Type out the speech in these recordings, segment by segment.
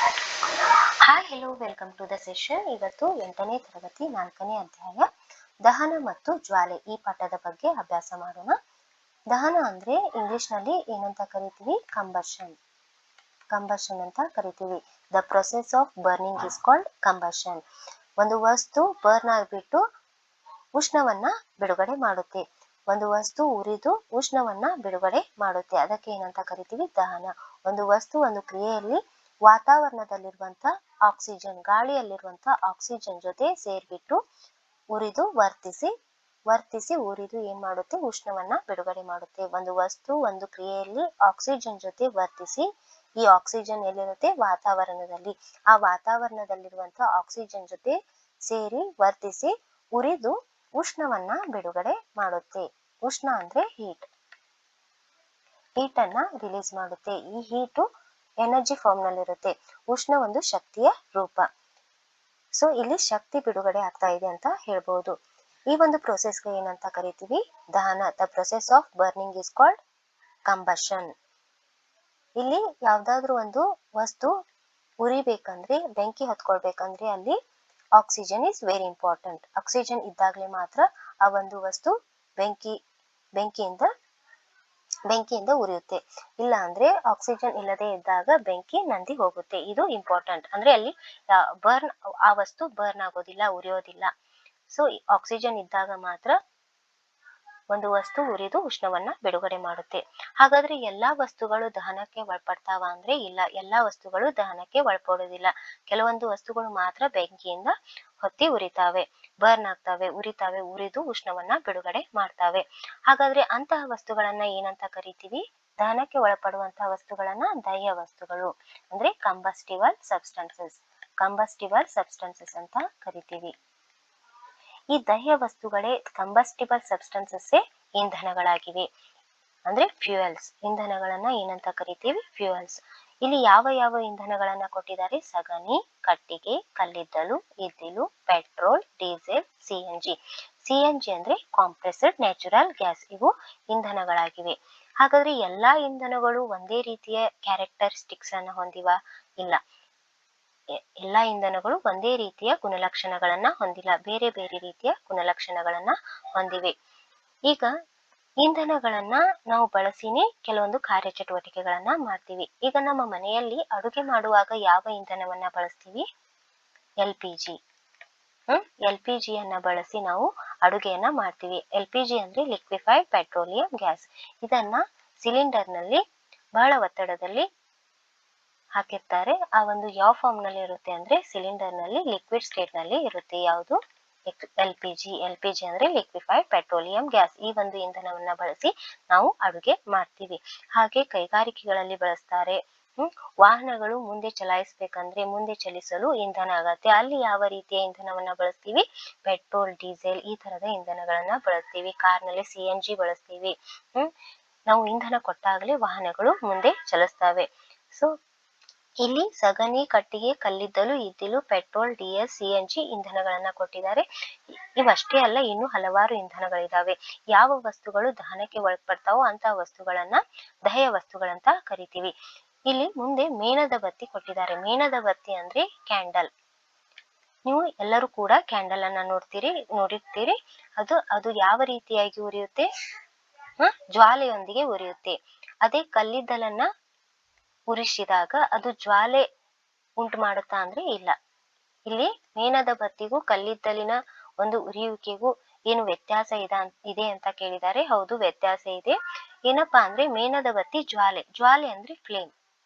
Hi hello welcome to the session. ಇವತ್ತು 8ನೇ ತರಗತಿ 4ನೇ ಅಧ್ಯಾಯ ದಹನ ಮತ್ತು ಜ್ವಾಲೆ ಈ ಪಾಠದ ಬಗ್ಗೆ ಅಭ್ಯಾಸ ಮಾಡೋಣ. ದಹನ ಅಂದ್ರೆ ಇಂಗ್ಲಿಷ್ನಲ್ಲಿ ಏನಂತ ಕರಿತೀವಿ? ಕಂಬಷನ್. ಕಂಬಷನ್ ಅಂತ ಕರಿತೀವಿ. The process of burning is called combustion. ಒಂದು ವಸ್ತು ಬರ್ನ್ ಆಗಿಬಿಟ್ಟು ಉಷ್ಣವನ್ನ ಬಿಡುಗಡೆ ಮಾಡುತ್ತೆ. ಒಂದು ವಸ್ತು ಉರಿದು ಉಷ್ಣವನ್ನ ಬಿಡುಗಡೆ ಮಾಡುತ್ತೆ. ಅದಕ್ಕೆ ಏನಂತ ಕರಿತೀವಿ? ದಹನ. ಒಂದು ವಸ್ತು ಒಂದು ಕ್ರಿಯೆಯಲ್ಲಿ ವಾತಾವರಣದಲ್ಲಿರುವಂತ ಆಕ್ಸಿಜನ್, ಗಾಳಿಯಲ್ಲಿರುವಂತ ಆಕ್ಸಿಜನ್ ಜೊತೆ ಸೇರ್ಬಿಟ್ಟು ಉರಿದು ವರ್ತಿಸಿ ಉರಿದು ಏನ್ ಮಾಡುತ್ತೆ? ಉಷ್ಣವನ್ನ ಬಿಡುಗಡೆ ಮಾಡುತ್ತೆ. ಒಂದು ವಸ್ತು ಒಂದು ಕ್ರಿಯೆಯಲ್ಲಿ ಆಕ್ಸಿಜನ್ ಜೊತೆ ವರ್ತಿಸಿ, ಈ ಆಕ್ಸಿಜನ್ ಎಲ್ಲಿರುತ್ತೆ? ವಾತಾವರಣದಲ್ಲಿ. ಆ ವಾತಾವರಣದಲ್ಲಿರುವಂತ ಆಕ್ಸಿಜನ್ ಜೊತೆ ಸೇರಿ ವರ್ತಿಸಿ ಉರಿದು ಉಷ್ಣವನ್ನ ಬಿಡುಗಡೆ ಮಾಡುತ್ತೆ. ಉಷ್ಣ ಅಂದ್ರೆ ಹೀಟ್ ಅನ್ನ ರಿಲೀಸ್ ಮಾಡುತ್ತೆ. ಈ ಹೀಟು ಎನರ್ಜಿ ಫಾರ್ಮ್ ನಲ್ಲಿ ಇರುತ್ತೆ. ಉಷ್ಣ ಒಂದು ಶಕ್ತಿಯ ರೂಪ. ಸೊ ಇಲ್ಲಿ ಶಕ್ತಿ ಬಿಡುಗಡೆ ಆಗ್ತಾ ಇದೆ ಅಂತ ಹೇಳ್ಬಹುದು. ಈ ಒಂದು ಪ್ರೊಸೆಸ್ಗೆ ಏನಂತ ಕರಿತೀವಿ? ದಹನ. The process of burning is called combustion. ಇಲ್ಲಿ ಯಾವ್ದಾದ್ರು ಒಂದು ವಸ್ತು ಉರಿಬೇಕಂದ್ರೆ, ಬೆಂಕಿ ಹೊತ್ಕೊಳ್ಬೇಕಂದ್ರೆ ಅಲ್ಲಿ oxygen is very important. Oxygen ಇದ್ದಾಗಲೇ ಮಾತ್ರ ಆ ಒಂದು ವಸ್ತು ಬೆಂಕಿಯಿಂದ ಉರಿಯುತ್ತೆ. ಇಲ್ಲ ಅಂದ್ರೆ ಆಕ್ಸಿಜನ್ ಇಲ್ಲದೆ ಇದ್ದಾಗ ಬೆಂಕಿ ನಂದಿ ಹೋಗುತ್ತೆ. ಇದು ಇಂಪಾರ್ಟೆಂಟ್. ಅಂದ್ರೆ ಅಲ್ಲಿ ಆ ವಸ್ತು ಬರ್ನ್ ಆಗೋದಿಲ್ಲ, ಉರಿಯೋದಿಲ್ಲ. ಸೊ ಆಕ್ಸಿಜನ್ ಇದ್ದಾಗ ಮಾತ್ರ ಒಂದು ವಸ್ತು ಉರಿದು ಉಷ್ಣವನ್ನ ಬಿಡುಗಡೆ ಮಾಡುತ್ತೆ. ಹಾಗಾದ್ರೆ ಎಲ್ಲಾ ವಸ್ತುಗಳು ದಹನಕ್ಕೆ ಒಳಪಡ್ತಾವ ಅಂದ್ರೆ ಇಲ್ಲ, ಎಲ್ಲಾ ವಸ್ತುಗಳು ದಹನಕ್ಕೆ ಒಳಪಡೋದಿಲ್ಲ. ಕೆಲವೊಂದು ವಸ್ತುಗಳು ಮಾತ್ರ ಬೆಂಕಿಯಿಂದ ಹೊತ್ತಿ ಉರಿತಾವೆ, ಬರ್ನ್ ಆಗ್ತಾವೆ, ಉರಿದು ಉಷ್ಣವನ್ನ ಬಿಡುಗಡೆ ಮಾಡ್ತಾವೆ. ಹಾಗಾದ್ರೆ ಅಂತಹ ವಸ್ತುಗಳನ್ನ ಏನಂತ ಕರಿತೀವಿ? ದಹನಕ್ಕೆ ಒಳಪಡುವಂತಹ ವಸ್ತುಗಳನ್ನ ದಹ್ಯ ವಸ್ತುಗಳು ಅಂದ್ರೆ ಕಂಬಸ್ಟಿಬಲ್ ಸಬ್ಸ್ಟೆನ್ಸಸ್ ಅಂತ ಕರಿತೀವಿ. ಈ ದಹ್ಯ ವಸ್ತುಗಳೇ ಕಂಬಸ್ಟಿಬಲ್ ಸಬ್ಸ್ಟೆನ್ಸಸ್ ಇಂಧನಗಳಾಗಿವೆ. ಅಂದ್ರೆ ಫ್ಯೂಯಲ್ಸ್. ಇಂಧನಗಳನ್ನ ಏನಂತ ಕರಿತೀವಿ? ಫ್ಯೂಯಲ್ಸ್. ಇಲ್ಲಿ ಯಾವ ಇಂಧನಗಳನ್ನ ಕೊಟ್ಟಿದ್ದಾರೆ? ಸಗಣಿ, ಕಟ್ಟಿಗೆ, ಕಲ್ಲಿದ್ದಲು, ಇದ್ದಿಲು, ಪೆಟ್ರೋಲ್, ಡೀಸೆಲ್, ಸಿಎನ್ಜಿ ಅಂದ್ರೆ ಕಾಂಪ್ರೆಸ್ಡ್ ನ್ಯಾಚುರಲ್ ಗ್ಯಾಸ್. ಇವು ಇಂಧನಗಳಾಗಿವೆ. ಹಾಗಾದ್ರೆ ಎಲ್ಲಾ ಇಂಧನಗಳು ಒಂದೇ ರೀತಿಯ ಕ್ಯಾರೆಕ್ಟರಿಸ್ಟಿಕ್ಸ್ ಅನ್ನ ಹೊಂದಿವ? ಇಲ್ಲ, ಎಲ್ಲಾ ಇಂಧನಗಳು ಒಂದೇ ರೀತಿಯ ಗುಣಲಕ್ಷಣಗಳನ್ನ ಹೊಂದಿಲ್ಲ, ಬೇರೆ ಬೇರೆ ರೀತಿಯ ಗುಣಲಕ್ಷಣಗಳನ್ನ ಹೊಂದಿವೆ. ಈಗ ಇಂಧನಗಳನ್ನ ನಾವು ಬಳಸಿನೇ ಕೆಲವೊಂದು ಕಾರ್ಯಚಟುವಟಿಕೆಗಳನ್ನ ಮಾಡ್ತೀವಿ. ಈಗ ನಮ್ಮ ಮನೆಯಲ್ಲಿ ಅಡುಗೆ ಮಾಡುವಾಗ ಯಾವ ಇಂಧನವನ್ನ ಬಳಸ್ತೀವಿ? LPG. LPGಯನ್ನ ಬಳಸಿ ನಾವು ಅಡುಗೆಯನ್ನ ಮಾಡ್ತೀವಿ. LPG ಅಂದ್ರೆ ಲಿಕ್ವಿಫೈಡ್ ಪೆಟ್ರೋಲಿಯಂ ಗ್ಯಾಸ್. ಇದನ್ನ ಸಿಲಿಂಡರ್ ನಲ್ಲಿ ಬಹಳ ಒತ್ತಡದಲ್ಲಿ ಹಾಕಿರ್ತಾರೆ. ಆ ಒಂದು ಯಾವ ಫಾರ್ಮ್ ನಲ್ಲಿ ಇರುತ್ತೆ ಅಂದ್ರೆ ಸಿಲಿಂಡರ್ ನಲ್ಲಿ ಲಿಕ್ವಿಡ್ ಸ್ಟೇಟ್ ನಲ್ಲಿ ಇರುತ್ತೆ. ಯಾವುದು? LPG ಅಂದ್ರೆ ಲಿಕ್ವಿಫೈಡ್ ಪೆಟ್ರೋಲಿಯಂ ಗ್ಯಾಸ್. ಈ ಒಂದು ಇಂಧನವನ್ನ ಬಳಸಿ ನಾವು ಅಡುಗೆ ಮಾಡ್ತೀವಿ. ಹಾಗೆ ಕೈಗಾರಿಕೆಗಳಲ್ಲಿ ಬಳಸ್ತಾರೆ. ವಾಹನಗಳು ಮುಂದೆ ಚಲಿಸಲು ಇಂಧನ ಆಗತ್ತೆ. ಅಲ್ಲಿ ಯಾವ ರೀತಿಯ ಇಂಧನವನ್ನ ಬಳಸ್ತೀವಿ? ಪೆಟ್ರೋಲ್, ಡೀಸೆಲ್ ಈ ತರದ ಇಂಧನಗಳನ್ನ ಬಳಸ್ತೀವಿ. ಕಾರ್ನಲ್ಲಿ CNG ಬಳಸ್ತೀವಿ. ನಾವು ಇಂಧನ ಕೊಟ್ಟಾಗಲೇ ವಾಹನಗಳು ಮುಂದೆ ಚಲಿಸ್ತವೆ. ಸೊ ಇಲ್ಲಿ ಸಗಣಿ, ಕಟ್ಟಿಗೆ, ಕಲ್ಲಿದ್ದಲು, ಇದ್ದಿಲು, ಪೆಟ್ರೋಲ್, CNG ಇಂಧನಗಳನ್ನ ಕೊಟ್ಟಿದ್ದಾರೆ. ಇವಷ್ಟೇ ಅಲ್ಲ, ಇನ್ನು ಹಲವಾರು ಇಂಧನಗಳಿದಾವೆ. ಯಾವ ವಸ್ತುಗಳು ದಹನಕ್ಕೆ ಒಳಪಡ್ತಾವೋ ಅಂತಹ ವಸ್ತುಗಳನ್ನ ದಹ್ಯ ವಸ್ತುಗಳಂತ ಕರಿತೀವಿ. ಇಲ್ಲಿ ಮುಂದೆ ಮೇಣದ ಬತ್ತಿ ಕೊಟ್ಟಿದ್ದಾರೆ. ಮೇಣದ ಬತ್ತಿ ಅಂದ್ರೆ ಕ್ಯಾಂಡಲ್. ನೀವು ಎಲ್ಲರೂ ಕೂಡ ಕ್ಯಾಂಡಲ್ ಅನ್ನ ನೋಡಿರ್ತೀರಿ. ಅದು ಯಾವ ರೀತಿಯಾಗಿ ಉರಿಯುತ್ತೆ? ಜ್ವಾಲೆಯೊಂದಿಗೆ ಉರಿಯುತ್ತೆ. ಅದೇ ಕಲ್ಲಿದ್ದಲನ್ನ ಉರಿಸಿದಾಗ ಅದು ಜ್ವಾಲೆ ಉಂಟು ಮಾಡುತ್ತಾ ಅಂದ್ರೆ ಇಲ್ಲ. ಇಲ್ಲಿ ಮೇಣದ ಬತ್ತಿಗೂ ಕಲ್ಲಿದ್ದಲಿನ ಒಂದು ಉರಿಯುವಿಕೆಗೂ ಏನು ವ್ಯತ್ಯಾಸ ಇದೆ ಅಂತ ಕೇಳಿದ್ದಾರೆ. ಹೌದು, ವ್ಯತ್ಯಾಸ ಇದೆ. ಏನಪ್ಪಾ ಅಂದ್ರೆ ಮೇಣದ ಬತ್ತಿ ಜ್ವಾಲೆ ಅಂದ್ರೆ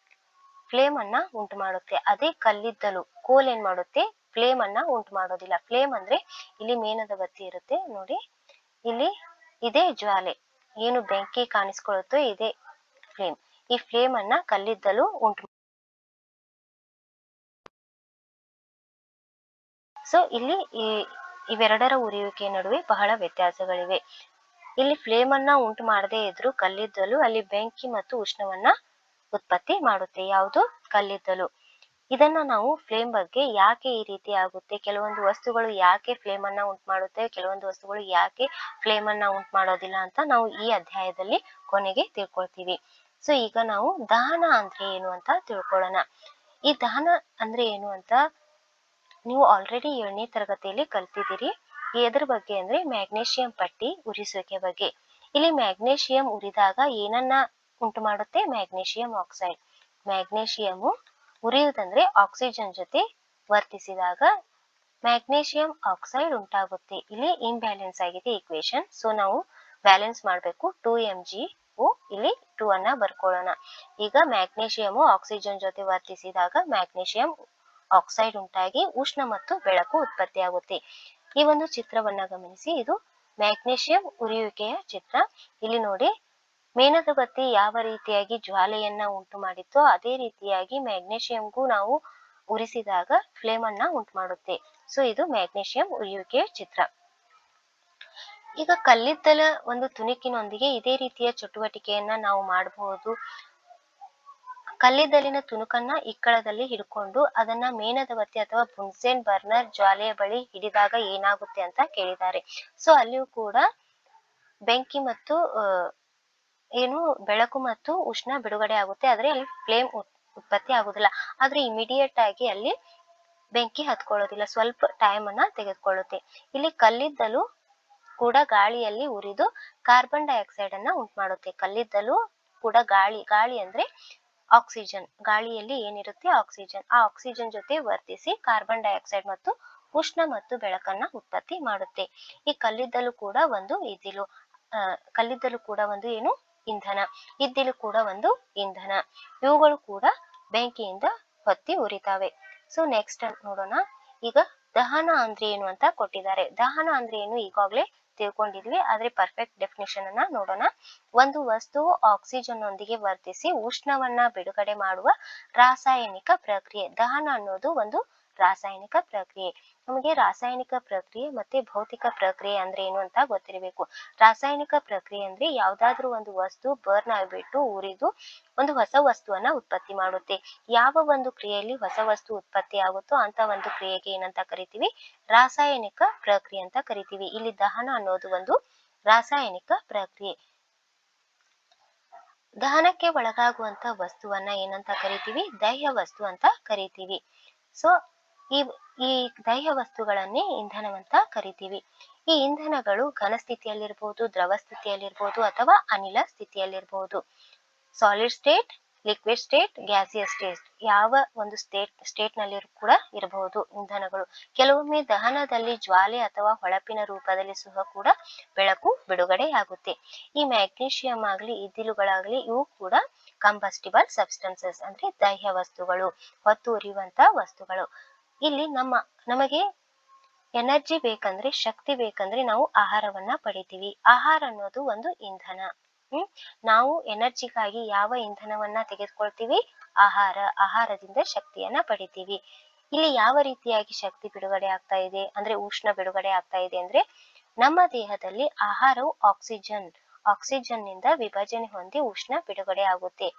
ಫ್ಲೇಮ್ ಅನ್ನ ಉಂಟು ಮಾಡುತ್ತೆ. ಅದೇ ಕಲ್ಲಿದ್ದಲು ಕೋಲ್ ಏನ್ ಮಾಡುತ್ತೆ? ಫ್ಲೇಮ್ ಅನ್ನ ಉಂಟು ಮಾಡೋದಿಲ್ಲ. ಫ್ಲೇಮ್ ಅಂದ್ರೆ ಇಲ್ಲಿ ಮೇಣದ ಬತ್ತಿ ಇರುತ್ತೆ ನೋಡಿ, ಇಲ್ಲಿ ಇದೇ ಜ್ವಾಲೆ, ಏನು ಬೆಂಕಿ ಕಾಣಿಸ್ಕೊಳ್ಳುತ್ತೋ ಇದೇ ಫ್ಲೇಮ್. ಈ ಫ್ಲೇಮ್ ಅನ್ನ ಕಲ್ಲಿದ್ದಲು ಉಂಟು. ಸೊ ಇಲ್ಲಿ ಇವೆರಡರ ಉರಿಯುವಿಕೆ ನಡುವೆ ಬಹಳ ವ್ಯತ್ಯಾಸಗಳಿವೆ. ಇಲ್ಲಿ ಫ್ಲೇಮ್ ಅನ್ನ ಉಂಟು ಮಾಡದೇ ಇದ್ರು ಕಲ್ಲಿದ್ದಲು ಅಲ್ಲಿ ಬೆಂಕಿ ಮತ್ತು ಉಷ್ಣವನ್ನ ಉತ್ಪತ್ತಿ ಮಾಡುತ್ತೆ. ಯಾವುದು? ಕಲ್ಲಿದ್ದಲು. ಇದನ್ನ ನಾವು ಫ್ಲೇಮ್ ಬಗ್ಗೆ ಯಾಕೆ ಈ ರೀತಿ ಆಗುತ್ತೆ, ಕೆಲವೊಂದು ವಸ್ತುಗಳು ಯಾಕೆ ಫ್ಲೇಮ್ ಅನ್ನ ಉಂಟು ಮಾಡುತ್ತೆ, ಕೆಲವೊಂದು ವಸ್ತುಗಳು ಯಾಕೆ ಫ್ಲೇಮ್ ಅನ್ನ ಉಂಟು ಮಾಡೋದಿಲ್ಲ ಅಂತ ನಾವು ಈ ಅಧ್ಯಾಯದಲ್ಲಿ ಕೊನೆಗೆ ತಿಳ್ಕೊಳ್ತೀವಿ. ಸೊ ಈಗ ನಾವು ದಹನ ಅಂದ್ರೆ ಏನು ಅಂತ ತಿಳ್ಕೊಳ್ಳೋಣ. ಈ ದಹನ ಅಂದ್ರೆ ಏನು ಅಂತ ನೀವು ಆಲ್ರೆಡಿ 7ನೇ ತರಗತಿಯಲ್ಲಿ ಕಲ್ತಿದ್ದೀರಿ. ಎದ್ರ ಬಗ್ಗೆ ಅಂದ್ರೆ ಮ್ಯಾಗ್ನೇಷಿಯಂ ಪಟ್ಟಿ ಉರಿಸುವಿಕೆ ಬಗ್ಗೆ. ಇಲ್ಲಿ ಮ್ಯಾಗ್ನೇಷಿಯಂ ಉರಿದಾಗ ಏನನ್ನ ಉಂಟು ಮಾಡುತ್ತೆ? Magnesium oxide. ಮ್ಯಾಗ್ನೇಷಿಯಂ ಉರಿಯುವುದಂದ್ರೆ ಆಕ್ಸಿಜನ್ ಜೊತೆ ವರ್ತಿಸಿದಾಗ ಮ್ಯಾಗ್ನೇಷಿಯಂ ಆಕ್ಸೈಡ್ ಉಂಟಾಗುತ್ತೆ. ಇಲ್ಲಿ ಇಂಬ್ಯಾಲೆನ್ಸ್ ಆಗಿದೆ ಈಕ್ವೇಶನ್. ಸೊ ನಾವು ಬ್ಯಾಲೆನ್ಸ್ ಮಾಡಬೇಕು. 2mg ಇಲ್ಲಿ 2 ಅನ್ನ ಬರ್ಕೊಳ್ಳೋಣ. ಈಗ ಮ್ಯಾಗ್ನೇಷಿಯಂ ಆಕ್ಸಿಜನ್ ಜೊತೆ ವರ್ತಿಸಿದಾಗ ಮ್ಯಾಗ್ನೇಷಿಯಂ ಆಕ್ಸೈಡ್ ಉಂಟಾಗಿ ಉಷ್ಣ ಮತ್ತು ಬೆಳಕು ಉತ್ಪತ್ತಿಯಾಗುತ್ತೆ. ಈ ಒಂದು ಚಿತ್ರವನ್ನ ಗಮನಿಸಿ. ಇದು ಮ್ಯಾಗ್ನೇಷಿಯಂ ಉರಿಯುವಿಕೆಯ ಚಿತ್ರ. ಇಲ್ಲಿ ನೋಡಿ, ಮೇಣದ ಬತ್ತಿ ಯಾವ ರೀತಿಯಾಗಿ ಜ್ವಾಲೆಯನ್ನ ಉಂಟು ಮಾಡಿತ್ತೋ ಅದೇ ರೀತಿಯಾಗಿ ಮ್ಯಾಗ್ನೇಷಿಯಂಗೂ ನಾವು ಉರಿಸಿದಾಗ ಫ್ಲೇಮ್ ಅನ್ನ ಉಂಟು ಮಾಡುತ್ತೆ. ಸೊ ಇದು ಮ್ಯಾಗ್ನೇಷಿಯಂ ಉರಿಯುವಿಕೆಯ ಚಿತ್ರ. ಈಗ ಕಲ್ಲಿದ್ದಲ ಒಂದು ತುಣುಕಿನೊಂದಿಗೆ ಇದೇ ರೀತಿಯ ಚಟುವಟಿಕೆಯನ್ನ ನಾವು ಮಾಡಬಹುದು. ಕಲ್ಲಿದ್ದಲಿನ ತುಣುಕನ್ನ ಇಕ್ಕಳದಲ್ಲಿ ಹಿಡ್ಕೊಂಡು ಅದನ್ನ ಮೇಣದ ಬತ್ತಿ ಅಥವಾ ಬುನ್ಸೆನ್ ಬರ್ನರ್ ಜ್ವಾಲೆಯ ಬಳಿ ಹಿಡಿದಾಗ ಏನಾಗುತ್ತೆ ಅಂತ ಕೇಳಿದ್ದಾರೆ. ಸೊ ಅಲ್ಲಿಯೂ ಕೂಡ ಬೆಂಕಿ ಮತ್ತು ಏನು ಬೆಳಕು ಮತ್ತು ಉಷ್ಣ ಬಿಡುಗಡೆ ಆಗುತ್ತೆ. ಆದ್ರೆ ಅಲ್ಲಿ ಫ್ಲೇಮ್ ಉತ್ಪತ್ತಿ ಆಗುದಿಲ್ಲ. ಆದ್ರೆ ಇಮಿಡಿಯೇಟ್ ಆಗಿ ಅಲ್ಲಿ ಬೆಂಕಿ ಹತ್ಕೊಳ್ಳೋದಿಲ್ಲ, ಸ್ವಲ್ಪ ಟೈಮ್ ಅನ್ನ ತೆಗೆದುಕೊಳ್ಳುತ್ತೆ. ಇಲ್ಲಿ ಕಲ್ಲಿದ್ದಲು ಕೂಡ ಗಾಳಿಯಲ್ಲಿ ಉರಿದು ಕಾರ್ಬನ್ ಡೈಆಕ್ಸೈಡ್ ಅನ್ನ ಉಂಟು ಮಾಡುತ್ತೆ. ಕಲ್ಲಿದ್ದಲು ಕೂಡ ಗಾಳಿ ಅಂದ್ರೆ ಆಕ್ಸಿಜನ್, ಗಾಳಿಯಲ್ಲಿ ಏನಿರುತ್ತೆ ಆಕ್ಸಿಜನ್, ಆ ಆಕ್ಸಿಜನ್ ಜೊತೆ ವರ್ತಿಸಿ ಕಾರ್ಬನ್ ಡೈಆಕ್ಸೈಡ್ ಮತ್ತು ಉಷ್ಣ ಮತ್ತು ಬೆಳಕನ್ನ ಉತ್ಪತ್ತಿ ಮಾಡುತ್ತೆ. ಈ ಕಲ್ಲಿದ್ದಲು ಕೂಡ ಒಂದು ಕಲ್ಲಿದ್ದಲು ಕೂಡ ಒಂದು ಏನು ಇಂಧನ, ಇದ್ದಿಲು ಕೂಡ ಒಂದು ಇಂಧನ. ಇವುಗಳು ಕೂಡ ಬೆಂಕಿಯಿಂದ ಹೊತ್ತಿ ಉರಿತಾವೆ. ಸೊ ನೆಕ್ಸ್ಟ್ ನೋಡೋಣ. ಈಗ ದಹನ ಅಂದ್ರೆ ಏನು ಅಂತ ಕೊಟ್ಟಿದ್ದಾರೆ. ದಹನ ಅಂದ್ರೆ ಏನು ಈಗಾಗಲೇ ತಿಳ್ಕೊಂಡಿದ್ವಿ, ಆದ್ರೆ ಪರ್ಫೆಕ್ಟ್ ಡೆಫಿನಿಷನ್ ಅನ್ನ ನೋಡೋಣ. ಒಂದು ವಸ್ತುವು ಆಕ್ಸಿಜನ್ ನೊಂದಿಗೆ ವರ್ತಿಸಿ ಉಷ್ಣವನ್ನ ಬಿಡುಗಡೆ ಮಾಡುವ ರಾಸಾಯನಿಕ ಪ್ರಕ್ರಿಯೆ. ದಹನ ಅನ್ನೋದು ಒಂದು ರಾಸಾಯನಿಕ ಪ್ರಕ್ರಿಯೆ. ನಮಗೆ ರಾಸಾಯನಿಕ ಪ್ರಕ್ರಿಯೆ ಮತ್ತೆ ಭೌತಿಕ ಪ್ರಕ್ರಿಯೆ ಅಂದ್ರೆ ಏನು ಅಂತ ಗೊತ್ತಿರಬೇಕು. ರಾಸಾಯನಿಕ ಪ್ರಕ್ರಿಯೆ ಅಂದ್ರೆ ಯಾವ್ದಾದ್ರೂ ಒಂದು ವಸ್ತು ಬರ್ನ್ ಆಗಿಬಿಟ್ಟು ಉರಿದು ಒಂದು ಹೊಸ ವಸ್ತುವನ್ನ ಉತ್ಪತ್ತಿ ಮಾಡುತ್ತೆ. ಯಾವ ಒಂದು ಕ್ರಿಯೆಯಲ್ಲಿ ಹೊಸ ವಸ್ತು ಉತ್ಪತ್ತಿ ಆಗುತ್ತೋ ಅಂತ ಒಂದು ಕ್ರಿಯೆಗೆ ಏನಂತ ಕರಿತೀವಿ? ರಾಸಾಯನಿಕ ಪ್ರಕ್ರಿಯೆ ಅಂತ ಕರಿತೀವಿ. ಇಲ್ಲಿ ದಹನ ಅನ್ನೋದು ಒಂದು ರಾಸಾಯನಿಕ ಪ್ರಕ್ರಿಯೆ. ದಹನಕ್ಕೆ ಒಳಗಾಗುವಂತ ವಸ್ತುವನ್ನ ಏನಂತ ಕರಿತೀವಿ? ದಹ್ಯ ವಸ್ತು ಅಂತ ಕರಿತೀವಿ. ಸೊ ಈ ದಹ್ಯ ವಸ್ತುಗಳನ್ನೇ ಇಂಧನವಂತ ಕರಿತೀವಿ. ಈ ಇಂಧನಗಳು ಘನ ಸ್ಥಿತಿಯಲ್ಲಿರ್ಬಹುದು, ದ್ರವ ಸ್ಥಿತಿಯಲ್ಲಿರ್ಬಹುದು ಅಥವಾ ಅನಿಲ ಸ್ಥಿತಿಯಲ್ಲಿರ್ಬಹುದು. Solid state, liquid state, gaseous state, ಯಾವ ಒಂದು ಸ್ಟೇಟ್ ನಲ್ಲಿ ಕೂಡ ಇರಬಹುದು ಇಂಧನಗಳು. ಕೆಲವೊಮ್ಮೆ ದಹನದಲ್ಲಿ ಜ್ವಾಲೆ ಅಥವಾ ಹೊಳಪಿನ ರೂಪದಲ್ಲಿ ಸಹ ಕೂಡ ಬೆಳಕು ಬಿಡುಗಡೆ ಆಗುತ್ತೆ. ಈ ಮ್ಯಾಗ್ನೀಷಿಯಂ ಆಗ್ಲಿ ಇದ್ದಿಲುಗಳಾಗ್ಲಿ ಇವು ಕೂಡ ಕಂಬಸ್ಟಿಬಲ್ ಸಬ್ಸ್ಟೆನ್ಸಸ್ ಅಂದ್ರೆ ದಹ್ಯ ವಸ್ತುಗಳು, ಹೊತ್ತು ಉರಿಯುವಂತ ವಸ್ತುಗಳು. ಇಲ್ಲಿ ನಮಗೆ ಎನರ್ಜಿ ಬೇಕಂದ್ರೆ, ಶಕ್ತಿ ಬೇಕಂದ್ರೆ ನಾವು ಆಹಾರವನ್ನ ಪಡಿತೀವಿ. ಆಹಾರ ಅನ್ನೋದು ಒಂದು ಇಂಧನ. ನಾವು ಎನರ್ಜಿಗಾಗಿ ಯಾವ ಇಂಧನವನ್ನ ತೆಗೆದುಕೊಳ್ತೀವಿ? ಆಹಾರದಿಂದ ಶಕ್ತಿಯನ್ನ ಪಡಿತೀವಿ. ಇಲ್ಲಿ ಯಾವ ರೀತಿಯಾಗಿ ಶಕ್ತಿ ಬಿಡುಗಡೆ ಆಗ್ತಾ ಇದೆ ಅಂದ್ರೆ ಉಷ್ಣ ಬಿಡುಗಡೆ ಆಗ್ತಾ ಇದೆ ಅಂದ್ರೆ ನಮ್ಮ ದೇಹದಲ್ಲಿ ಆಹಾರವು ಆಕ್ಸಿಜನ್ ನಿಂದ ವಿಭಜನೆ ಹೊಂದಿ ಉಷ್ಣ ಬಿಡುಗಡೆ ಆಗುತ್ತೆ